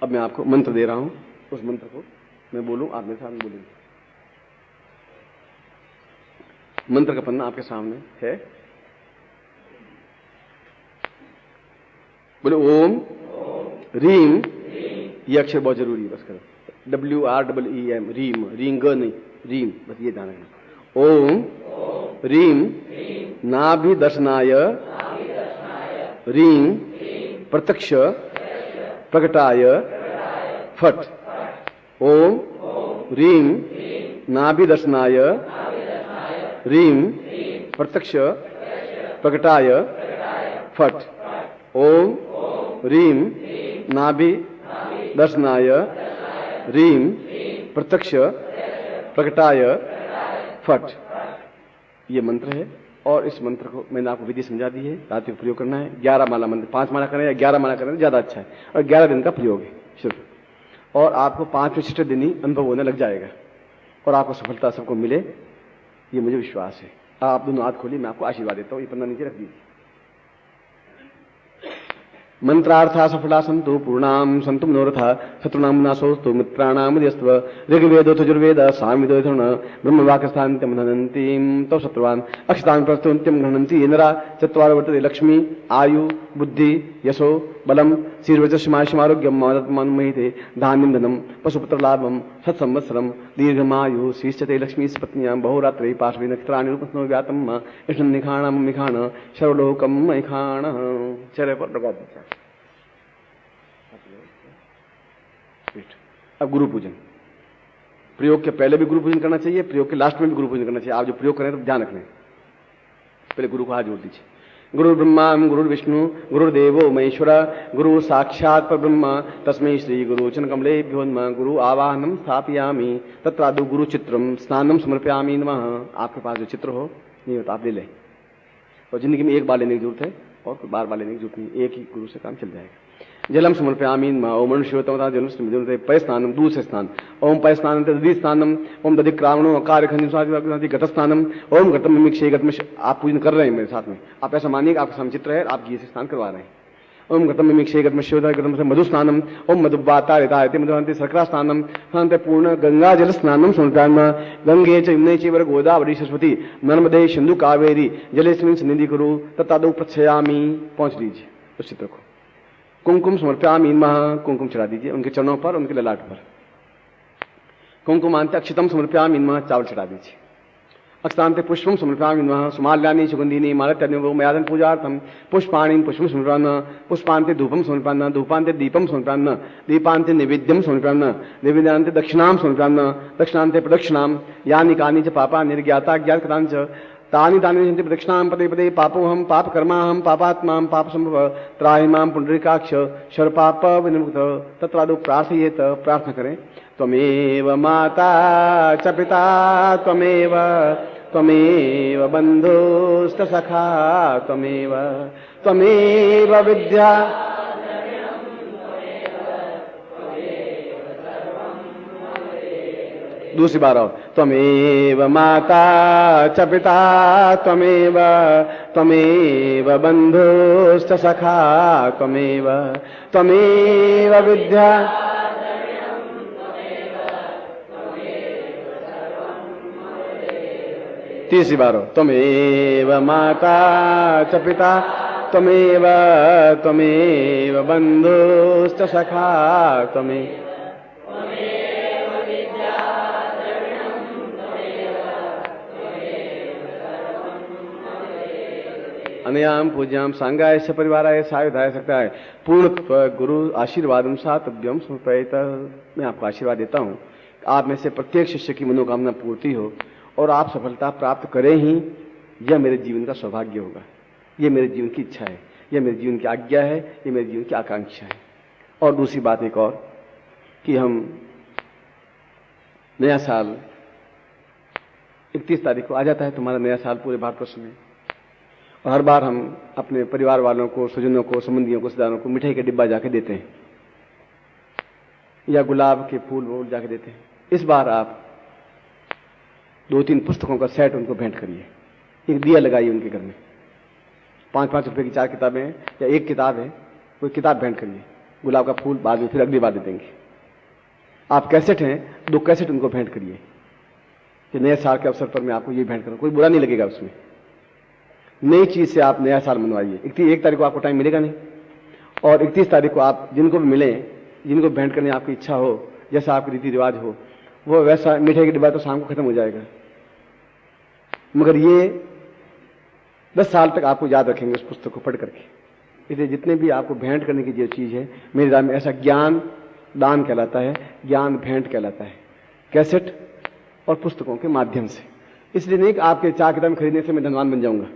अब मैं आपको मंत्र दे रहा हूं, उस मंत्र को मैं बोलूं, आप मेरे सामने बोलेंगे। मंत्र का पन्ना आपके सामने है। बोले ओम रीम, ये अक्षर बहुत जरूरी है, बस करो WREEM, रीम, रींग नहीं, रीम, बस ये ध्यान रखना। ओम रीम नाभि दर्शनाय रीम प्रत्यक्ष प्रकटाय फट। ओम रीम नाभि दर्शनाय रीम प्रत्यक्ष प्रकटाय फट। ओम रीम नाभि दर्शनाय रीम प्रत्यक्ष प्रकटाय फट। ये मंत्र है और इस मंत्र को मैंने आपको विधि समझा दी है। रात्रि को प्रयोग करना है। 11 माला मंत्र, 5 माला करें या 11 माला करें तो ज्यादा अच्छा है, और 11 दिन का प्रयोग है सिर्फ, और आपको 5वें 6 दिन ही अनुभव होने लग जाएगा और आपको सफलता सबको मिले, ये मुझे विश्वास है। आप दोनों हाथ खोलिए, मैं आपको आशीर्वाद देता हूं। ये पन्ना नीचे रख दीजिए। मंत्रार्था सफला संतु पूर्णाम संतु मनोरथा शत्रुनाम नाशोस्तु मित्राणाम यस्व ऋग्वेदो यजुर्वेद सामवेदोधर्म ब्रह्मवाक्यस्थान्त्यम घ्नन्तीं तौ शत्रुवान् अक्षतान् प्रस्तुन्त्यम घ्नन्ति येनरा चत्वार वर्तते लक्ष्मी आयु बुद्धि यशो बलम शीर्वजस्मारोग्यम मानुमहिते धान्यम धनम पशुपुत्र लाभम सत्संवत्सरम दीर्घमायु शीर्षते लक्ष्मी पत्न्यां बहुरात्रि पार्श्वे नक्षत्राणि रूपस्नो व्यातम इष्ण निखाणम मिखाण सर्वलोकम मैखाण। चेहरे पर लगा दीजिए। अब गुरु पूजन, प्रयोग के पहले भी गुरु पूजन करना चाहिए, प्रयोग के लास्ट में भी गुरु पूजन करना चाहिए। आप जो प्रयोग करें तो ध्यान रखना, पहले गुरु को हाथ जोड़ दीजिए। गुरु ब्रह्मा गुरु विष्णु गुरुदेवो महेश्वर गुरु साक्षात् परब्रह्म तस्मै श्री गुरु चरण कमलेभ्यो नमः। गुरु आवाहनम स्थापयामि तत्रादौ गुरु चित्रम स्नानम समर्पयामि नमः। आपके पास जो चित्र हो नहीं होता आप ले लें, और जिंदगी में एक बार लेने की जरूरत है और बार बार लेने की जरूरत नहीं, एक ही गुरु से काम चल जाएगा। जलम समर्पयामि नमः। ओम मनुष्योत्तम जलम पय स्नानम, दूध से स्नान। ओम पय स्नानम दधि स्नानम। ओम दधि क्रावणो कार्य घट स्नानम। ओम घटम मिमिक्षे घटम। आप पूजन कर रहे हैं मेरे साथ में, आप ऐसा मानिए कि आपके सामने चित्र है, आप घी से स्नान करवा रहे हैं। ओम घटम मिमिक्षे घटम घटम से मधु स्नानम। ओम मधुबाता रेतायते मधुवंती सर्करा स्नानम। स्नानते पूर्ण गंगा जल स्नानम समर्पयामि। गंगे च यमुने चैव गोदावरी सरस्वती नर्मदे सिंधु कावेरी जलेस्मिन् सन्निधि कुरु तत्तादौ प्रक्षयामि। पहुंच लीजिए उस चित्र को। कुमकुम समर्पयामि नमः। कुमकुम चढ़ा दीजिए उनके चरणों पर, उनके ललाट पर। कुमकुमांते अक्षतम समर्पयामि नमः। चावल चढ़ा दीजिए। अक्षतांते पुष्पम समर्पयामि नमः। सुमाल्यानि सुगंधिनी मालत्यन्यो मयादन पूजार्थम पुष्पाणि पुष्पम समर्पयामि। पुष्पांते धूपम समर्पयामि। धूपांते दीपम समर्पयामि। दीपांते नैवेद्यम समर्पयामि। नैवेद्यान्ते दक्षिणाम समर्पयामि। दक्षिणांते प्रदक्षिणाम। यानि कानि च पापानि निर्ज्ञाता ज्ञातकृतानि च तानि तानि प्रदक्षिणां पदे पदे पापोहम पाप कर्माहम पापात्मा पाप संभव त्राहिमां पुंडरीकाक्ष सर्वपाप विनिर्मुक्त। तत्रादौ प्रार्थयेत, प्रार्थना करें। त्वमेव माता च पिता त्वमेव त्वमेव बन्धुश्च सखा त्वमेव त्वमेव विद्या। दूसरी बार आओ। त्वमेव माता च पिता त्वमेव त्वमेव बन्धुश्च सखा त्वमेव त्वमेव विद्या। तीसरी बार हो। त्वमेव माता च पिता त्वमेव त्वमेव बन्धुश्च सखा त्वमेव। अनयाम पूज्याम सांगाय स परिवाराय सायुधाय सकता है पूर्ण गुरु आशीर्वादम सातभ्यम समर्पयेत। मैं आपको आशीर्वाद देता हूँ, आप में से प्रत्येक शिष्य की मनोकामना पूर्ति हो और आप सफलता प्राप्त करें ही, यह मेरे जीवन का सौभाग्य होगा, यह मेरे जीवन की इच्छा है, यह मेरे जीवन की आज्ञा है, यह मेरे जीवन की आकांक्षा है। और दूसरी बात एक और कि हम नया साल 31 तारीख को आ जाता है, तुम्हारा नया साल पूरे भारतवर्ष में, और हर बार हम अपने परिवार वालों को, स्वजनों को, संबंधियों को, रिश्तेदारों को मिठाई का डिब्बा जाके देते हैं या गुलाब के फूल वूल जाके देते हैं। इस बार आप 2-3 पुस्तकों का सेट उनको भेंट करिए, एक दिया लगाइए उनके घर में, 5-5 रुपए की 4 किताबें हैं या एक किताब है, कोई किताब भेंट करिए, गुलाब का फूल बाद में फिर अगली बार दे देंगे। आप कैसेट हैं, 2 कैसेट उनको भेंट करिए कि नए साल के अवसर पर मैं आपको ये भेंट करूं, कोई बुरा नहीं लगेगा उसमें। नई चीज से आप नया साल मनवाइए। 1 तारीख को आपको टाइम मिलेगा नहीं, और 31 तारीख को आप जिनको भी मिले, जिनको भेंट करने आपकी इच्छा हो, जैसा आपके रीति रिवाज हो, वो वैसा मिठाई का डिब्बा तो शाम को खत्म हो जाएगा, मगर ये 10 साल तक आपको याद रखेंगे उस पुस्तक को पढ़ करके। इसलिए जितने भी आपको भेंट करने की जो चीज है, मेरी राय में ऐसा ज्ञान दान कहलाता है, ज्ञान भेंट कहलाता है, कैसेट और पुस्तकों के माध्यम से। इसलिए नहीं कि आपके 4 किताबें खरीदने से मैं धनवान बन जाऊंगा,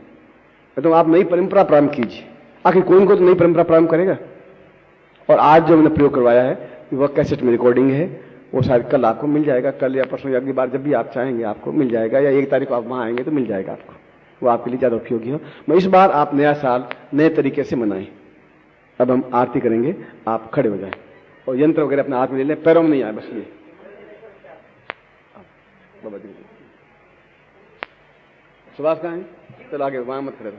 तो आप नई परंपरा प्रारंभ कीजिए। आखिर कौन को तो नई परंपरा प्रारंभ करेगा। और आज जो मैंने प्रयोग करवाया है वह कैसेट में रिकॉर्डिंग है, वो शायद कल आपको मिल जाएगा, कल या परसों या अगली बार जब भी आप चाहेंगे आपको मिल जाएगा, या 1 तारीख को आप वहां आएंगे तो मिल जाएगा आपको, वो आपके लिए ज्यादा उपयोगी हो। मैं इस बार आप नया साल नए तरीके से मनाएं। अब हम आरती करेंगे, आप खड़े हो जाएं और यंत्र वगैरह अपने हाथ में ले लें, पैरों में नहीं आए, बस ये सुभाष कहाँ है, चलो आगे, वहां मत खड़े।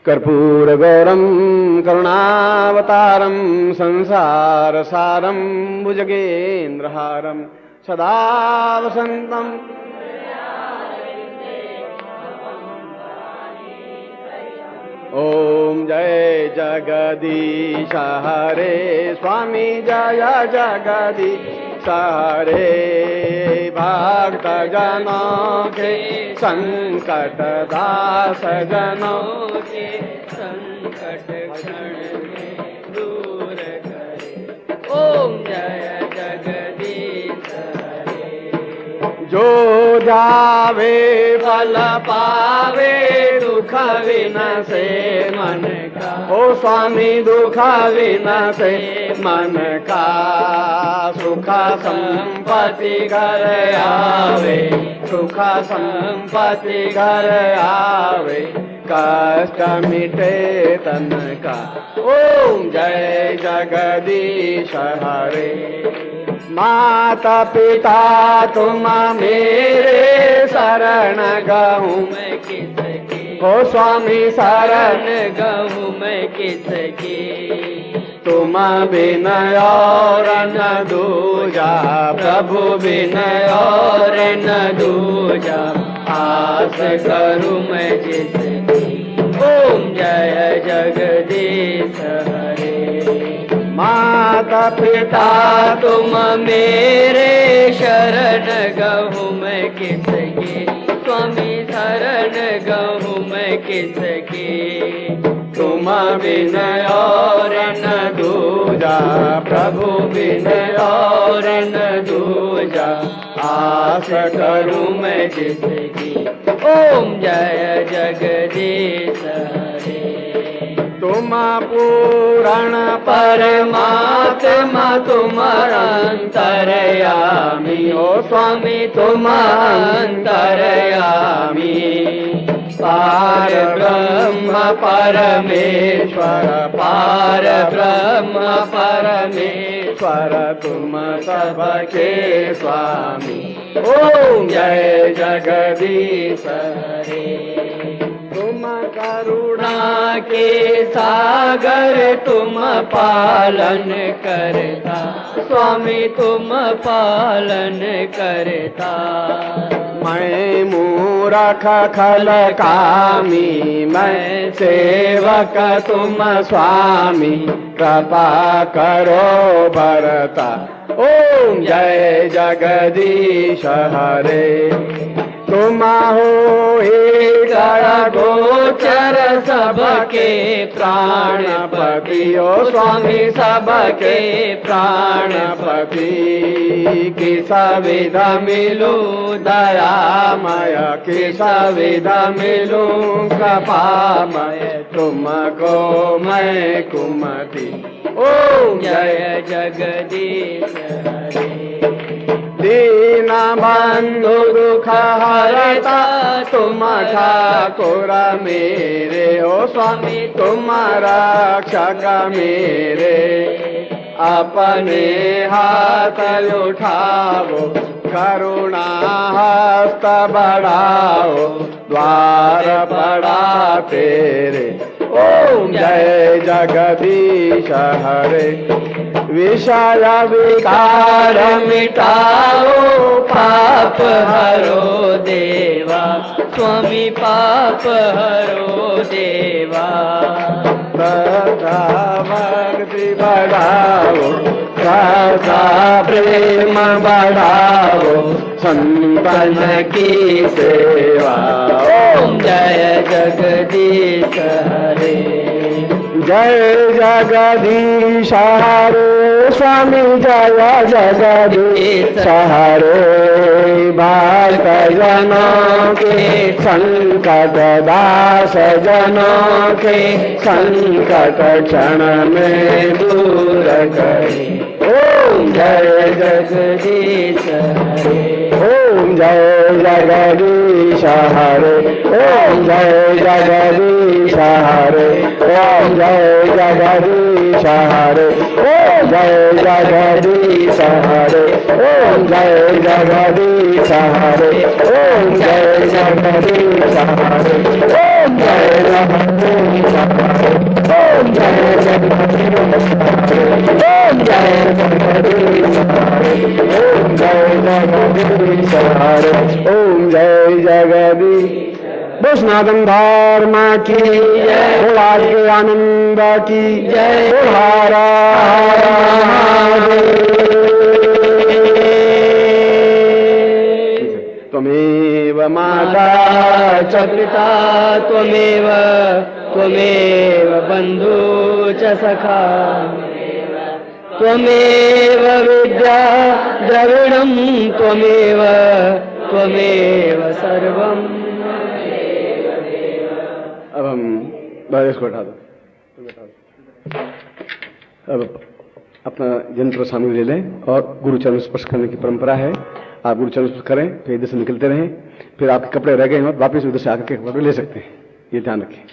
कर्पूर गौरम करुणावतारम संसार सारम भुजगेन्द्रहारम सदा वसंतम ओम जय जगदीश हरे स्वामी जय जगदीश हरे भक्त जनों के संकट दास जनों के संकट क्षण में दूर करे। ओम जय जगदीश हरे। जो जावे फल पावे दुख विनाशे मन का, ओ स्वामी दुख विनाशे मन का, सुख संपत्ति घर आवे, सुख संपत्ति घर आवे, कष्ट मिटे तन का। ओम जय जगदीश हरे। माता पिता तुम मेरे शरण गहूँ मैं किसकी, हो स्वामी शरण गहूँ मैं किसकी, तुम बिन और न दूजा, प्रभु बिन और न दूजा, आस करूँ मैं जिसकी। ओम जय जगदीश हरे। माता पिता तुम मेरे शरण गहूँ मैं किसकी, स्वामी शरण गहूँ मैं किसकी, तुम बिन और न दूजा, प्रभु बिन और न दूजा, आस करूँ मैं जिसकी। ओम जय जगदीश हरे। तुम पूर्ण परमात्मा तुम अंतर्यामी, ओ स्वामी तुम अंतर्यामी, पार ब्रह्म परमेश्वर, पार ब्रह्म परमेश्वर, तुम सबके स्वामी। ओम जय जगदीश हरे। तुम करुणा के सागर तुम पालन करता, स्वामी तुम पालन करता, मैं मूरख खल कामी, मैं सेवक तुम स्वामी, कृपा करो भरता। ओम जय जगदीश हरे। तुम हो एक गोचर सबके प्राणपति, ओ स्वामी सबके प्राणपति। कि सविधा मिलू दयामय, कि सविधा मिलू कृपामय, तुमको मैं कुमति। ओम जय जगदीश हरे। दीन बंधु दुख हरता तुम ठाकुर मेरे, ओ स्वामी तुम रक्षक मेरे। अपने हाथ उठाओ करुणा हस्त बढ़ाओ, द्वार पड़ा तेरे। ओम जय जगदीश हरे। विषय विकार मिटाओ पाप हरो देवा, स्वामी पाप हरो देवा। सदा भक्ति बढ़ाओ, सदा प्रेम बढ़ाओ, संतन की सेवा। ओम जय जगदीश हरे। जय जगदीश हरे, स्वामी जय जगदीश हरे। भक्त जनों के संकट, दास जनों के संकट क्षण में दूर करे। ओम जय जगदीश हरे। ओम जय जगदीश हरे। ओम जय जगदीश हरे। ओम जय जगदीश हरे। ओम जय जगदीश हरे। ओम जय जगदीश हरे। ओम जय जगदीश हरे। ओम जय जगदीश हरे। ओम जय जगदीश हरे। ओम जय जगदीश हरे। ओम जय जगदीश हरे। ओम जय जगदीश। वैष्णव धर्म की जय, भोलाज के आनंद की जय। हर हर महादेव। त्वमेव माता च पिता त्वमेव, त्वमेव बन्धु च सखा, त्वमेव विद्या द्रविणं, त्वमेव त्वमेव सर्वम्। अब हम इसको हटा दो, अब अपना यंत्र सामग्री ले लें और गुरुचरण स्पर्श करने की परंपरा है। आप गुरुचरण स्पर्श करें, फिर इधर से निकलते रहें, फिर आपके कपड़े रह गए हैं वापस उधर से आकर के ले सकते हैं, ये ध्यान रखें।